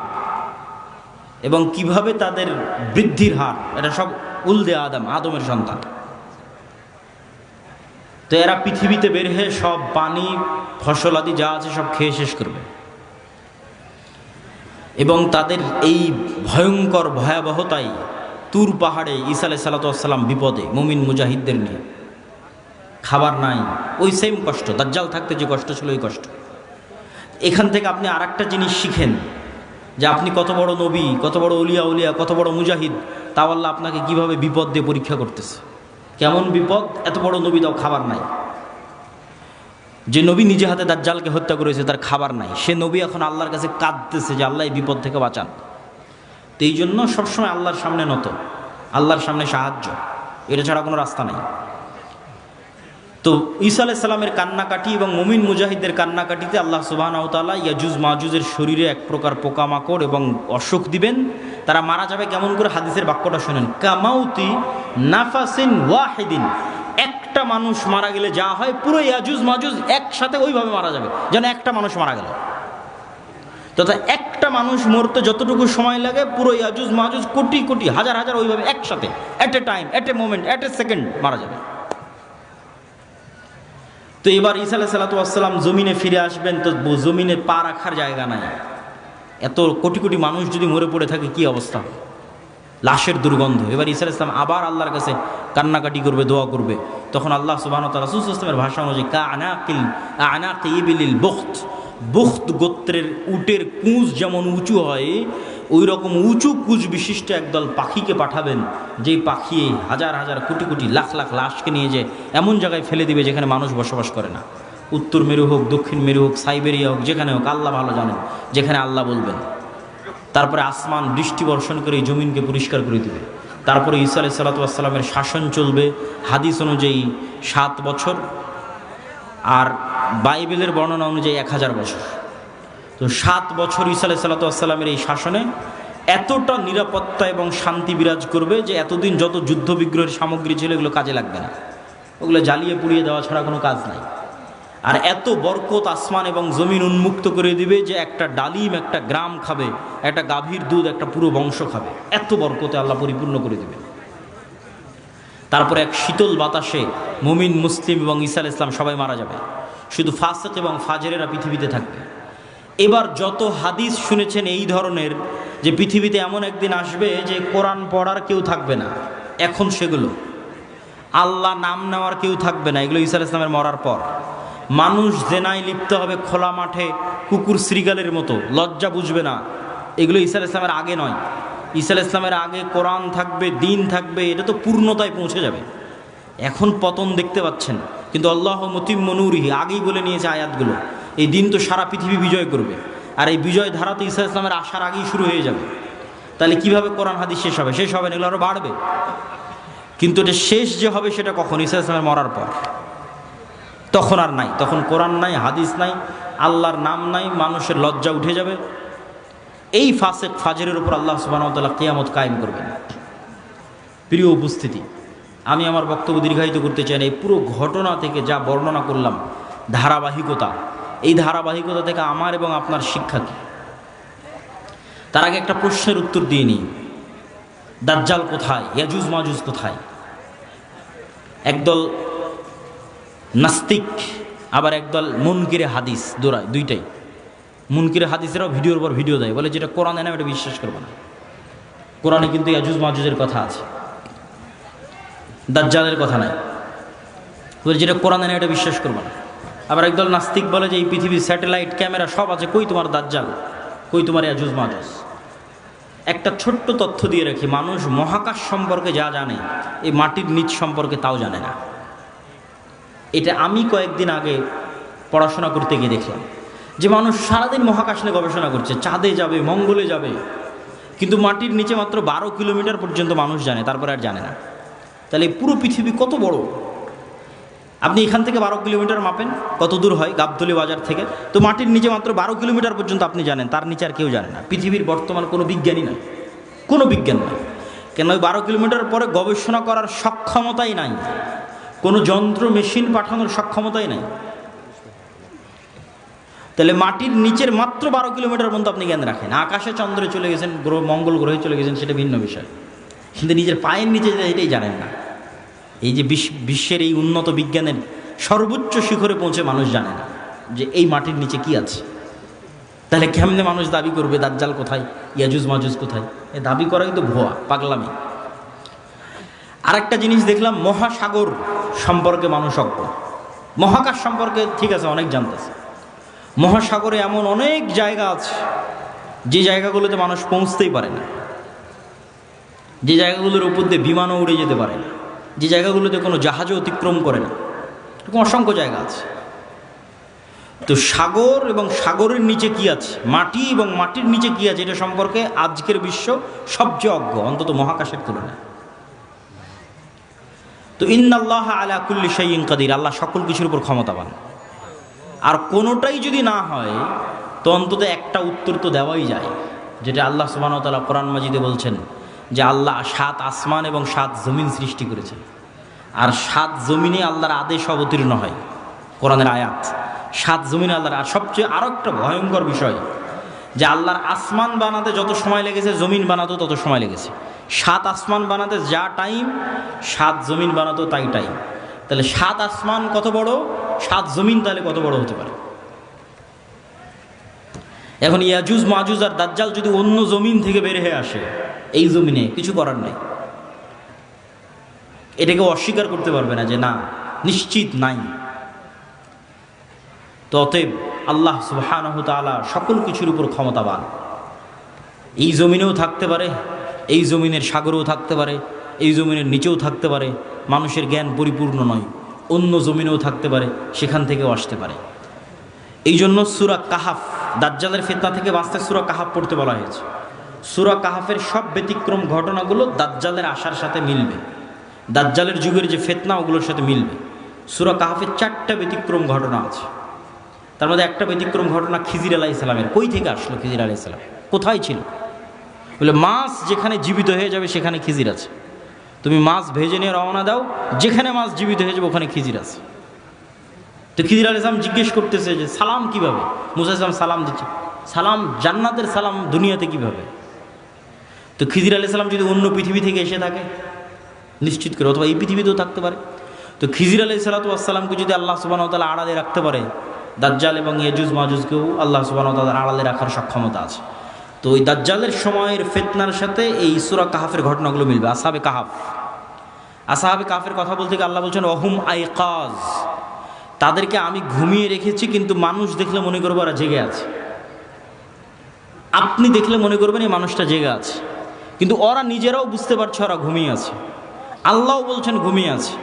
এবং কিভাবে তাদের বৃদ্ধির হার, এটা সব উলদে আদম, আদমের সন্তান। তো এরা পৃথিবীতে বের হয়ে সব পানি ফসল আদি যা আছে সব খেয়ে শেষ করবে, এবং তাদের এই ভয়ঙ্কর ভয়াবহতাই তুর পাহাড়ে ঈসা আলাইহিসসালাতু ওয়াসসালাম বিপদে মুমিন মুজাহিদদের নিয়ে, খাবার নাই, ওই সেম কষ্ট, দাজ্জাল থাকতে যে কষ্ট ছিল ওই কষ্ট। এখান থেকে আপনি আর একটা জিনিস শিখেন যে আপনি কত বড় নবী, কত বড় উলিয়া উলিয়া, কত বড় মুজাহিদ, তাও আল্লাহ আপনাকে কিভাবে বিপদ দিয়ে পরীক্ষা করতেছে। কেমন বিপদ? এত বড় নবী, তাও খাবার নাই। যে নবী নিজে হাতে দাজ্জালকে হত্যা করেছে, তার খাবার নাই, সে নবী এখন আল্লাহর কাছে কাঁদতেছে যে আল্লাহ এই বিপদ থেকে বাঁচান। তো এই জন্য সবসময় আল্লাহর সামনে নত, আল্লাহর সামনে সাহায্য, এটা ছাড়া কোনো রাস্তা নাই। তো ঈসা আলাইহিস সালামের কান্নাকাটি এবং মুমিন মুজাহিদদের কান্নাকাটিতে আল্লাহ সুবহানাহু ওয়া তাআলা ইয়াজুজ মাজুজের শরীরে এক প্রকার পোকামাকড় এবং অসুখ দিবেন, তারা মারা যাবে। কেমন করে? হাদিসের বাক্যটা শুনেন, কামাউতি নাফাসিন ওয়াহিদিন, একটা মানুষ মারা গেলে যা হয় পুরো ইয়াজুজ মাজুজ একসাথে ওইভাবে মারা যাবে, যেন একটা মানুষ মারা গেল। তথা একটা মানুষ মরতে যতটুকু সময় লাগে পুরো ইয়াজুজ মাজুজ কোটি কোটি হাজার হাজার ওইভাবে একসাথে at a time, at a moment, at a second মারা যাবে। তো এবার ঈসা আলাইহিসসালাতু ওয়াসসালাম জমিনে ফিরে আসবেন, তো জমিনে পা রাখার জায়গা নাই। এত কোটি কোটি মানুষ যদি মরে পড়ে থাকে কি অবস্থা, লাশের দুর্গন্ধ। এবার ঈসা আলাইহিস সালাম আবার আল্লাহর কাছে কান্নাকাটি করবে, দোয়া করবে। তখন আল্লাহ সুবহানাহু ওয়া তাআলা রাসূল সাল্লাল্লাহু আলাইহি ওয়াসাল্লামের ভাষা অনুযায়ী আনাকি ইবিলিল বুখত, বুখত গোত্রের উটের কুঁজ যেমন উঁচু হয়, ওই রকম উঁচু কুঁজ বিশিষ্ট একদল পাখিকে পাঠাবেন, যেই পাখি হাজার হাজার কোটি কোটি লাখ লাখ লাশকে নিয়ে যে এমন জায়গায় ফেলে দিবে যেখানে মানুষ বসবাস করে না। উত্তর মেরু হোক, দক্ষিণ মেরু হোক, সাইবেরিয়া হোক, যেখানে হোক, আল্লাহ ভালো জানেন, যেখানে আল্লাহ বলবেন। তারপরে আসমান বৃষ্টি বর্ষণ করে এই জমিনকে পরিষ্কার করে দিবে। তারপরে ঈসা আলাইহিসসালাতু ওয়াসসালামের শাসন চলবে হাদিস অনুযায়ী 7 বছর, আর বাইবেলের বর্ণনা অনুযায়ী 1000 বছর। তো 7 বছর ঈসা আলাইহিসসালাতু ওয়াসসালামের এই শাসনে এতটা নিরাপত্তা এবং শান্তি বিরাজ করবে যে এতদিন যত যুদ্ধ বিগ্রহের সামগ্রী ছিল এগুলো কাজে লাগবে না, ওগুলো জ্বালিয়ে পুড়িয়ে দেওয়া ছাড়া কোনো কাজ নাই। আর এত বরকত আসমান এবং জমিন উন্মুক্ত করে দিবে যে একটা ডালিম একটা গ্রাম খাবে, একটা গাভীর দুধ একটা পুরো বংশ খাবে, এত বরকতে আল্লাহ পরিপূর্ণ করে দিবে। তারপরে এক শীতল বাতাসে মুমিন মুসলিম এবং ঈসা আলাইহিস সালাম সবাই মারা যাবে, শুধু ফাসিক এবং ফাজেরেরা পৃথিবীতে থাকবে। এবার যত হাদিস শুনেছেন এই ধরনের, যে পৃথিবীতে এমন একদিন আসবে যে কোরআন পড়ার কেউ থাকবে না, এখন সেগুলো আল্লাহ নাম নেওয়ার কেউ থাকবে না, এগুলো ঈসা আলাইহিস সালামের মরার পর। মানুষ জেনায় লিপ্ত হবে খোলা মাঠে, কুকুর শ্রীগালের মতো, লজ্জা বুঝবে না। এগুলো ঈসা আলাইহিস সালামের আগে নয়। ঈসা আলাইহিস সালামের আগে কোরআন থাকবে, দিন থাকবে, এটা তো পূর্ণতায় পৌঁছে যাবে। এখন পতন দেখতে পাচ্ছেন, কিন্তু আল্লাহ মুতিম্মু নূরিহি আগেই বলে নিয়েছে আয়াতগুলো, এই দিন তো সারা পৃথিবী বিজয় করবে, আর এই বিজয় ধারা তো ঈসা আলাইহিস সালামের আসার আগেই শুরু হয়ে যাবে। তাহলে কিভাবে কোরআন হাদিস শেষ হবে? শেষ হবে না, এগুলো আরও বাড়বে। কিন্তু এটা শেষ যে হবে সেটা কখন? ঈসা আলাইহিস সালামের মরার পর। তখন আর নাই, তখন কোরআন নাই, হাদিস নাই, আল্লাহর নাম নাই, মানুষের লজ্জা উঠে যাবে। এই ফাসেক ফাজরের উপর আল্লাহ সুবহানাহু ওয়া তাআলা কিয়ামত কায়েম করবেন। প্রিয় উপস্থিতি, আমি আমার বক্তব্য দীর্ঘায়িত করতে চাই না। এই পুরো ঘটনা থেকে যা বর্ণনা করলাম, ধারাবাহিকতা, এই ধারাবাহিকতা থেকে আমার এবং আপনার শিক্ষা কী? তার আগে একটা প্রশ্নের উত্তর দিয়ে নিই। দাজ্জাল কোথায়? ইয়াজুজ মাজুজ কোথায়? একদল নাস্তিক, আবার একদল মুনকিরে হাদিস দৌড়ায়, দুইটাই। মুনকিরে হাদিসেরাও ভিডিওর পর ভিডিও দেয়, বলে যেটা কোরআনে না এটা বিশ্বাস করবো না। কোরআনে কিন্তু ইয়াজুজ মাজুজের কথা আছে, দাজ্জালের কথা নাই। বলে যেটা কোরআনে না এটা বিশ্বাস করবো না। আবার একদল নাস্তিক বলে যে এই পৃথিবীর স্যাটেলাইট ক্যামেরা সব আছে, কই তোমার দাজ্জাল, কই তোমার ইয়াজুজ মাজুজ। একটা ছোট্ট তথ্য দিয়ে রাখি, মানুষ মহাকাশ সম্পর্কে যা জানে, এই মাটির নিচ সম্পর্কে তাও জানে না। এটা আমি কয়েকদিন আগে পড়াশোনা করতে গিয়ে দেখলাম যে মানুষ সারাদিন মহাকাশ নিয়ে গবেষণা করছে, চাঁদে যাবে, মঙ্গলে যাবে, কিন্তু মাটির নিচে মাত্র 12 কিলোমিটার পর্যন্ত মানুষ জানে, তারপরে আর জানে না। তাহলে এই পুরো পৃথিবী কত বড়? আপনি এখান থেকে 12 কিলোমিটার মাপেন, কত দূর হয় গাবতলী বাজার থেকে, তো মাটির নিচে মাত্র 12 কিলোমিটার পর্যন্ত আপনি জানেন, তার নিচে আর কেউ জানে না। পৃথিবীর বর্তমান কোনো বিজ্ঞানী নয়, কোনো বিজ্ঞান নয়, কেন ওই 12 কিলোমিটার পরে গবেষণা করার সক্ষমতাই নাই, কোনো যন্ত্র মেশিন পাঠানোর সক্ষমতাই নাই। তাহলে মাটির নিচের মাত্র 12 কিলোমিটার পর্যন্ত আপনি জ্ঞান রাখেন। আকাশে চন্দ্রে চলে গেছেন, গ্রহ মঙ্গল গ্রহে চলে গেছেন, সেটা ভিন্ন বিষয়, কিন্তু নিজের পায়ের নিচে এটাই জানেন না। এই যে বিশ্বের এই উন্নত বিজ্ঞানের সর্বোচ্চ শিখরে পৌঁছে মানুষ জানে না যে এই মাটির নিচে কি আছে। তাহলে কেমনে মানুষ দাবি করবে দাজ্জাল কোথায়, ইয়াজুজ মাজুজ কোথায়? এ দাবি করা কিন্তু ভুয়া, পাগলামি। আরেকটা জিনিস দেখলাম, মহাসাগর সম্পর্কে মানুষ অজ্ঞ। মহাকাশ সম্পর্কে ঠিক আছে অনেক জানতেছে, মহাসাগরে এমন অনেক জায়গা আছে যে জায়গাগুলোতে মানুষ পৌঁছতেই পারে না, যে জায়গাগুলোর উপর দিয়ে বিমানও উড়ে যেতে পারে না, যে জায়গাগুলোতে কোনো জাহাজও অতিক্রম করে না, এরকম অসংখ্য জায়গা আছে। তো সাগর এবং সাগরের নিচে কি আছে, মাটি এবং মাটির নিচে কি আছে, এটা সম্পর্কে আজকের বিশ্ব সবচেয়ে অজ্ঞ, অন্তত মহাকাশের তুলনায়। তো ইন্নাল্লাহ আলা কুল্লি শাইইন কাদির, আল্লাহ সকল কিছুর উপর ক্ষমতাবান। আর কোনোটাই যদি না হয় তো অন্তত একটা উত্তর তো দেওয়াই যায়, যেটা আল্লাহ সুবহানাহু ওয়া তাআলা কোরআন মাজিদে বলছেন যে আল্লাহ 7 আসমান এবং 7 জমিন সৃষ্টি করেছেন, আর 7 জমিনে আল্লাহর আদেশ অবতীর্ণ হয়। কোরআনের আয়াত, 7 জমিনে আল্লাহর। আর সবচেয়ে আরও একটা ভয়ঙ্কর বিষয় যে আল্লাহর আসমান বানাতে যত সময় লেগেছে জমিন বানাতেও তত সময় লেগেছে। 7 আসমান বানাতে যা টাইম, 7 জমিন বানাতেও তাই টাইম। তাহলে 7 আসমান কত বড়, 7 জমিন তাহলে কত বড় হতে পারে? এখন ইয়াজুজ মাজুজ আর দাজ্জাল যদি অন্য জমিন থেকে বের হয়ে আসে, এই জমিনে কিছু করার নেই, এটাকে অস্বীকার করতে পারবে না যে না নিশ্চিত নাই। তো অতএব আল্লাহ সুবহানাহু তাআলা সকল কিছুর উপর ক্ষমতাবান। এই জমিনেও থাকতে পারে, এই জমিনের সাগরেও থাকতে পারে, এই জমিনের নিচেও থাকতে পারে। মানুষের জ্ঞান পরিপূর্ণ নয়, অন্য জমিনেও থাকতে পারে, সেখান থেকেও আসতে পারে। এই জন্য সূরা কাহাফ, দাজ্জালের ফিতনা থেকে বাঁচতে সূরা কাহাফ পড়তে বলা হয়েছে। সূরা কাহাফের সব ব্যতিক্রম ঘটনাগুলো দাজ্জালের আসার সাথে মিলবে, দাজ্জালের যুগের যে ফিতনা ওগুলোর সাথে মিলবে। সূরা কাহাফের 4টা ব্যতিক্রম ঘটনা আছে, তার মধ্যে একটা ব্যতিক্রম ঘটনা খিজির আলাইহিস সালামের। কই থেকে আসলো খিজির আলাইহিস সালাম? কোথায় ছিল? বলে মাছ যেখানে জীবিত হয়ে যাবে সেখানে খিজির আছে। তুমি মাছ ভেজে নিয়ে রওনা দাও, যেখানে মাছ জীবিত হয়ে যাবে ওখানে খিজির আছে। তো খিজির আলাইহিস সালাম জিজ্ঞেস করতেছে যে সালাম কিভাবে? মুসা আলাইহিস সালাম সালাম দিচ্ছে, সালাম জান্নাতের সালাম দুনিয়াতে কিভাবে? তো খিজির আলাইহিস সালাম যদি অন্য পৃথিবী থেকে এসে থাকে নিশ্চিত করে, অথবা এই পৃথিবীতেও থাকতে পারে, তো খিজির আলাইহিস সালামকে যদি আল্লাহ সুবহানাহু ওয়া তাআলা আড়ালে রাখতে পারে, দাজ্জাল এবং ইয়াজুজ মাজুজকেও আল্লাহ সুবহানাহু ওয়া তাআলা আড়ালে রাখার সক্ষমতা আছে। তো ওই দাজ্জালের সময়ের ফিতনার সাথে এই সূরা কাহাফের ঘটনাগুলো মিলবে। আসহাবে কাহাফের কথা বলতে গিয়ে আল্লাহ বলছেন ওহুম আইকাজ, তাদেরকে আমি ঘুমিয়ে রেখেছি, কিন্তু মানুষ দেখলে মনে করবো ওরা জেগে আছে। আপনি দেখলে মনে করবেন এই মানুষটা জেগে আছে, কিন্তু ওরা নিজেরাও বুঝতে পারছে ওরা ঘুমিয়ে আছে। আল্লাহও বলছেন ঘুমিয়ে আছে।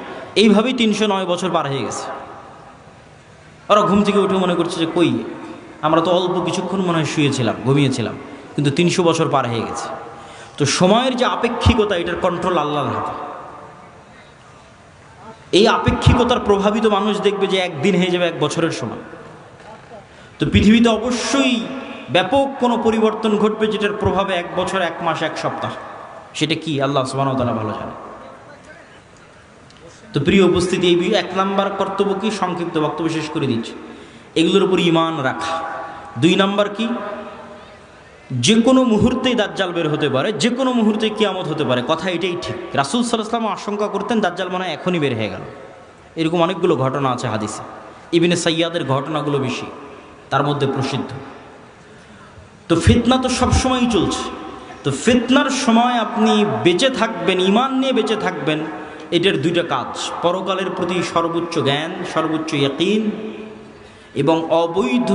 এইভাবেই 309 বছর পার হয়ে গেছে। ওরা ঘুম থেকে উঠে মনে করছে যে কই, আমরা তো অল্প কিছুক্ষণ মনে হয় শুয়েছিলাম, ঘুমিয়েছিলাম, কিন্তু 300 বছর পার হয়ে গেছে। তো সময়ের যে আপেক্ষিকতা, এটার কন্ট্রোল আল্লাহর হাতে। এই আপেক্ষিকতার প্রভাবিত মানুষ দেখবে যে একদিন হয়ে যাবে 1 বছরের সমান। তো পৃথিবীতে অবশ্যই ব্যাপক কোনো পরিবর্তন ঘটবে, যেটার প্রভাবে 1 বছর, 1 মাস, 1 সপ্তাহ। সেটা কি আল্লাহ সুবহানাহু ওয়া তাআলা ভালো জানে। তো প্রিয় উপস্থিতি, এই 1 নাম্বার কর্তব্য কি, সংক্ষিপ্ত বক্তব্য শেষ করে দিচ্ছি, এগুলোর উপর ঈমান রাখা। 2 নাম্বার কি, যে কোনো মুহূর্তেই দাজ্জাল বের হতে পারে, যে কোনো মুহূর্তে কিয়ামত হতে পারে। কথা এটাই ঠিক। রাসূল সাল্লাল্লাহু আলাইহি ওয়াসাল্লাম আশঙ্কা করতেন দাজ্জাল মনে হয় এখনই বের হয়ে গেল। এরকম অনেকগুলো ঘটনা আছে হাদিসে। ইবনে সাইয়াদের ঘটনাগুলো বেশি, তার মধ্যে প্রসিদ্ধ। তো ফিতনা তো সবসময়ই চলছে। তো ফিতনার সময় আপনি বেঁচে থাকবেন, ঈমান নিয়ে বেঁচে থাকবেন, এটার 2টা কাজ: পরকালের প্রতি সর্বোচ্চ জ্ঞান, সর্বোচ্চ ইয়াকিন, এবং অবৈধ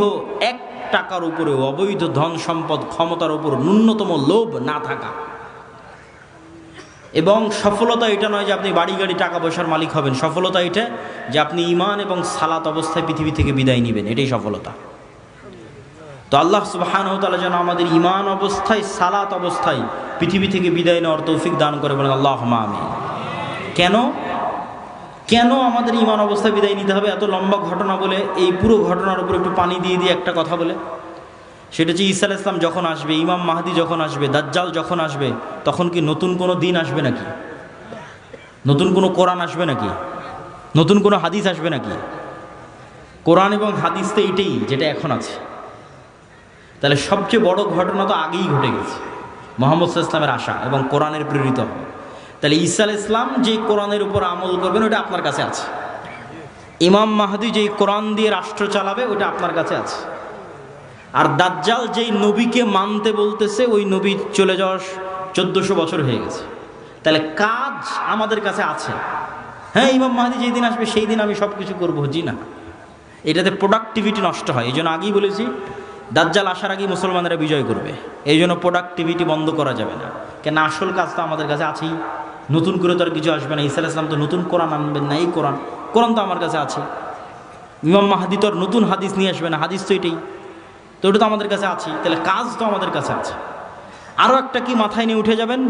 1 টাকার উপরে, অবৈধ ধন সম্পদ ক্ষমতার উপর ন্যূনতম লোভ না থাকা। এবং সফলতা এটা নয় যে আপনি বাড়ি গাড়ি টাকা পয়সার মালিক হবেন। সফলতা এটা যে আপনি ঈমান এবং সালাত অবস্থায় পৃথিবী থেকে বিদায় নেবেন, এটাই সফলতা। তো আল্লাহ সুবহানাহু ওয়া তাআলা যেন আমাদের ঈমান অবস্থায়, সালাত অবস্থায় পৃথিবী থেকে বিদায় নেওয়ার তৌফিক দান করে, বলেন আল্লাহুম্মা আমিন। কেন আমাদের ঈমান অবস্থায় বিদায় নিতে হবে? এত লম্বা ঘটনা বলে এই পুরো ঘটনার উপর একটু পানি দিয়ে একটা কথা বলে, সেটা হচ্ছে ঈসা আলাইহিস সালাম যখন আসবে, ইমাম মাহদি যখন আসবে, দাজ্জাল যখন আসবে, তখন কি নতুন কোনো দিন আসবে নাকি? নতুন কোনো কোরআন আসবে নাকি? নতুন কোনো হাদিস আসবে নাকি? কোরআন এবং হাদিস তো এইটাই যেটা এখন আছে। তাহলে সবচেয়ে বড় ঘটনা তো আগেই ঘটে গেছে, মুহাম্মদ সাল্লাল্লাহু আলাইহি ওয়াসাল্লামের আসা এবং কোরআনের প্রেরিত হওয়া। তাহলে ঈসা আলাইহিস সালাম যে কোরআনের উপর আমল করবেন, ওটা আপনার কাছে আছে। ইমাম মাহদি যেই কোরআন দিয়ে রাষ্ট্র চালাবে, ওটা আপনার কাছে আছে। আর দাজ্জাল যেই নবীকে মানতে বলতেছে, ওই নবী চলে যাওয়ার 1400 বছর হয়ে গেছে। তাহলে কাজ আমাদের কাছে আছে। হ্যাঁ, ইমাম মাহদি যেই দিন আসবে সেই দিন আমি সব কিছু করবো, জি না। এটাতে প্রোডাক্টিভিটি নষ্ট হয়। এই জন্য আগেই বলেছি, দাজ্জাল আসার আগেই মুসলমানেরা বিজয় করবে। এই জন্য প্রোডাক্টিভিটি বন্ধ করা যাবে না। কেন, আসল কাজ তো আমাদের কাছে আছেই। নতুন করে তো আর কিছু আসবে না। ঈসা আলাইহিস সালাম তো নতুন কোরআন আনবেন না। এই কোরআন তো আমার কাছে আছে। ইমাম মাহদি তো আর নতুন হাদিস নিয়ে আসবে না, হাদিস তো এটাই। তো ওটা তো আমাদের কাছে আছে। তাহলে কাজ তো আমাদের কাছে আছে। আরও একটা কি মাথায় নিয়ে উঠে যাবেন,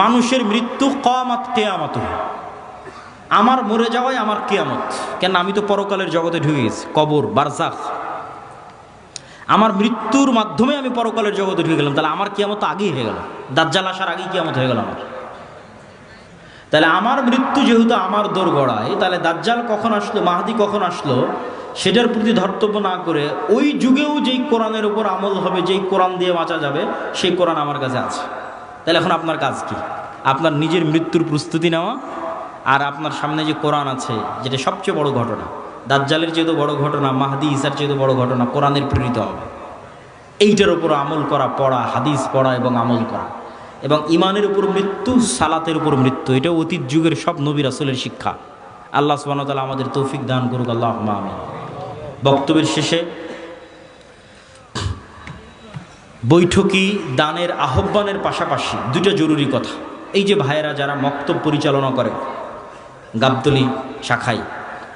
মানুষের মৃত্যু কিয়ামত, কিয়ামত আমার মরে যাওয়াই আমার কিয়ামত। কেন, আমি তো পরকালের জগতে ঢুকে গেছি, কবর, বারজাখ। আমার মৃত্যুর মাধ্যমে আমি পরকালের জগতে ঢুকে গেলাম। তাহলে আমার কিয়ামত আগেই হয়ে গেল, দাজ্জাল আসার আগেই কিয়ামত হয়ে গেল আমার। তাহলে আমার মৃত্যু যেহেতু আমার দোরগড়ায়, তাহলে দাজ্জাল কখন আসলো, মাহদি কখন আসলো, সেটার প্রতি ধর্তব্য না করে ওই যুগেও যেই কোরআনের উপর আমল হবে, যেই কোরআন দিয়ে বাঁচা যাবে, সেই কোরআন আমার কাছে আছে। তাহলে এখন আপনার কাজ কি? আপনার নিজের মৃত্যুর প্রস্তুতি নেওয়া, আর আপনার সামনে যে কোরআন আছে, যেটা সবচেয়ে বড় ঘটনা, দাজ্জালের চেয়ে তো বড় ঘটনা, মাহদি ঈসার চেয়ে তো বড় ঘটনা, কোরআনের প্রেরিত হবে, এইটার উপর আমল করা, পড়া, হাদিস পড়া এবং আমল করা। এবং ইমানের উপর মৃত্যু, সালাতের উপর মৃত্যু, এটা অতীত যুগের সব নবী রাসূলের শিক্ষা। আল্লাহ সুবহানাহু ওয়া তাআলা আমাদের তৌফিক দান করুক, আল্লাহুম্মা আমিন। বক্তব্যের শেষে বৈঠকি দানের আহ্বানের পাশাপাশি 2টা জরুরি কথা। এই যে ভাইয়েরা যারা মক্তব পরিচালনা করে গাবতলী শাখায়,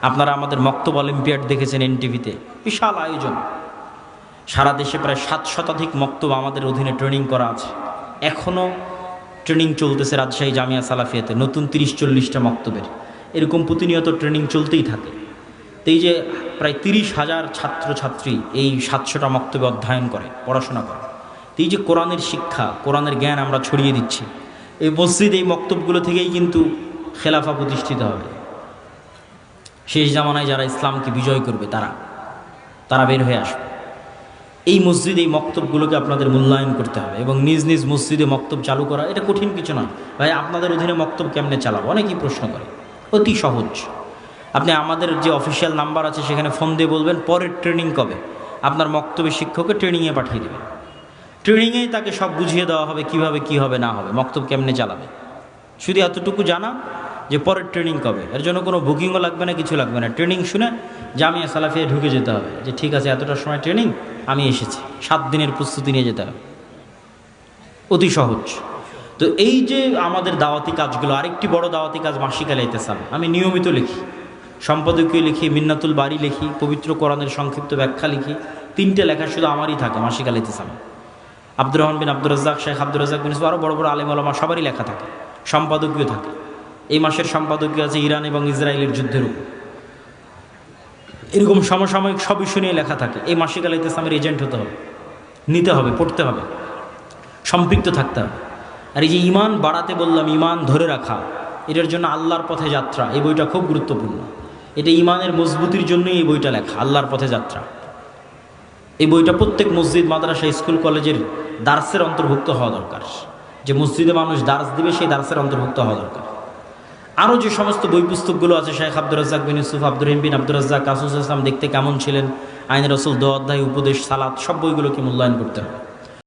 আপনারা আমাদের মক্তব অলিম্পিয়াড দেখেছেন এনটিভিতে, বিশাল আয়োজন। সারা দেশে প্রায় 7 শতাধিক মক্তব আমাদের অধীনে ট্রেনিং করা আছে। এখনও ট্রেনিং চলতেছে রাজশাহী জামিয়া সালাফিয়াতে, নতুন 30-40টা মক্তবের। এরকম প্রতিনিয়ত ট্রেনিং চলতেই থাকে। তো এই যে প্রায় 30,000 ছাত্রছাত্রী এই 700টা মক্তবে অধ্যয়ন করে, পড়াশোনা করে। তো এই যে কোরআনের শিক্ষা, কোরআনের জ্ঞান আমরা ছড়িয়ে দিচ্ছি, এই মসজিদ, এই মক্তবগুলো থেকেই কিন্তু খেলাফা প্রতিষ্ঠিত হবে। শেষ জামানায় যারা ইসলামকে বিজয় করবে, তারা বের হয়ে আসবে। এই মসজিদ, এই মক্তবগুলোকে আপনাদের মূল্যায়ন করতে হবে এবং নিজ নিজ মসজিদে মক্তব চালু করা, এটা কঠিন কিছু নয়। ভাই, আপনাদের অধীনে মক্তব কেমনে চালাবো? অনেকেই প্রশ্ন করে। অতি সহজ। আপনি আমাদের যে অফিসিয়াল নাম্বার আছে, সেখানে ফোন দিয়ে বলবেন পরের ট্রেনিং কবে, আপনার মক্তবের শিক্ষককে ট্রেনিংয়ে পাঠিয়ে দেবেন। ট্রেনিংয়েই তাকে সব বুঝিয়ে দেওয়া হবে, কিভাবে কি হবে না হবে, মক্তব কেমনে চালাবে। শুধু এতটুকু জানা যে পরের ট্রেনিং কবে, এর জন্য কোনো বুকিংও লাগবে না, কিছু লাগবে না। ট্রেনিং শুনে জামিয়া সালাফিয়া ঢুকে যেতে হবে যে ঠিক আছে এতটার সময় ট্রেনিং, আমি এসেছি, 7 দিনের প্রস্তুতি নিয়ে যেতে হবে, অতি সহজ। তো এই যে আমাদের দাওয়াতি কাজগুলো, আরেকটি বড় দাওয়াতি কাজ মাসিক আল ইতিসাম। আমি নিয়মিত লিখি, সম্পাদকীয় লিখি, মিন্নাতুল বাড়ি লিখি, পবিত্র কোরআনের সংক্ষিপ্ত ব্যাখ্যা লিখি। 3টে লেখা শুধু আমারই থাকে মাসিক আল ইতিসামে। আব্দুর রহমান বিন আব্দুর রাজ্জাক, শেখ আব্দুর রাজ্জাক বিন ইউসুফ, আরও বড় বড় আলেম ওলামা সবারই লেখা থাকে, সম্পাদকীয় থাকে। এই মাসের সম্পাদকীয় আছে ইরান এবং ইসরায়েলের যুদ্ধের উপর। এরকম সমসাময়িক সব ইস্যু নিয়ে লেখা থাকে। এই মাসিক আল ইতিসামের এজেন্ট হতে হবে, নিতে হবে, পড়তে হবে, সম্পৃক্ত থাকতে হবে। আর এই যে ইমান বাড়াতে বললাম, ইমান ধরে রাখা, এটার জন্য আল্লাহর পথে যাত্রা, এই বইটা খুব গুরুত্বপূর্ণ। এটা ইমানের মজবুতির জন্যই এই বইটা লেখা, আল্লাহর পথে যাত্রা। এই বইটা প্রত্যেক মসজিদ, মাদ্রাসা, স্কুল, কলেজের দার্সের অন্তর্ভুক্ত হওয়া দরকার। যে মসজিদে মানুষ দার্স দিবে সেই দার্সের অন্তর্ভুক্ত হওয়া দরকার। আরও যে সমস্ত বই পুস্তকগুলো আছে, শেখ আব্দুর রাজ্জাক বিন ইউসুফ, আব্দুর রহিম বিন আব্দুর রাজ্জাক, কাসুস ইসলাম দেখতে কেমন ছিলেন, আইন রসুল, দোয়া অধ্যায়, উপদেশ, সালাত, সব বইগুলোকে মূল্যায়ন করতে হবে।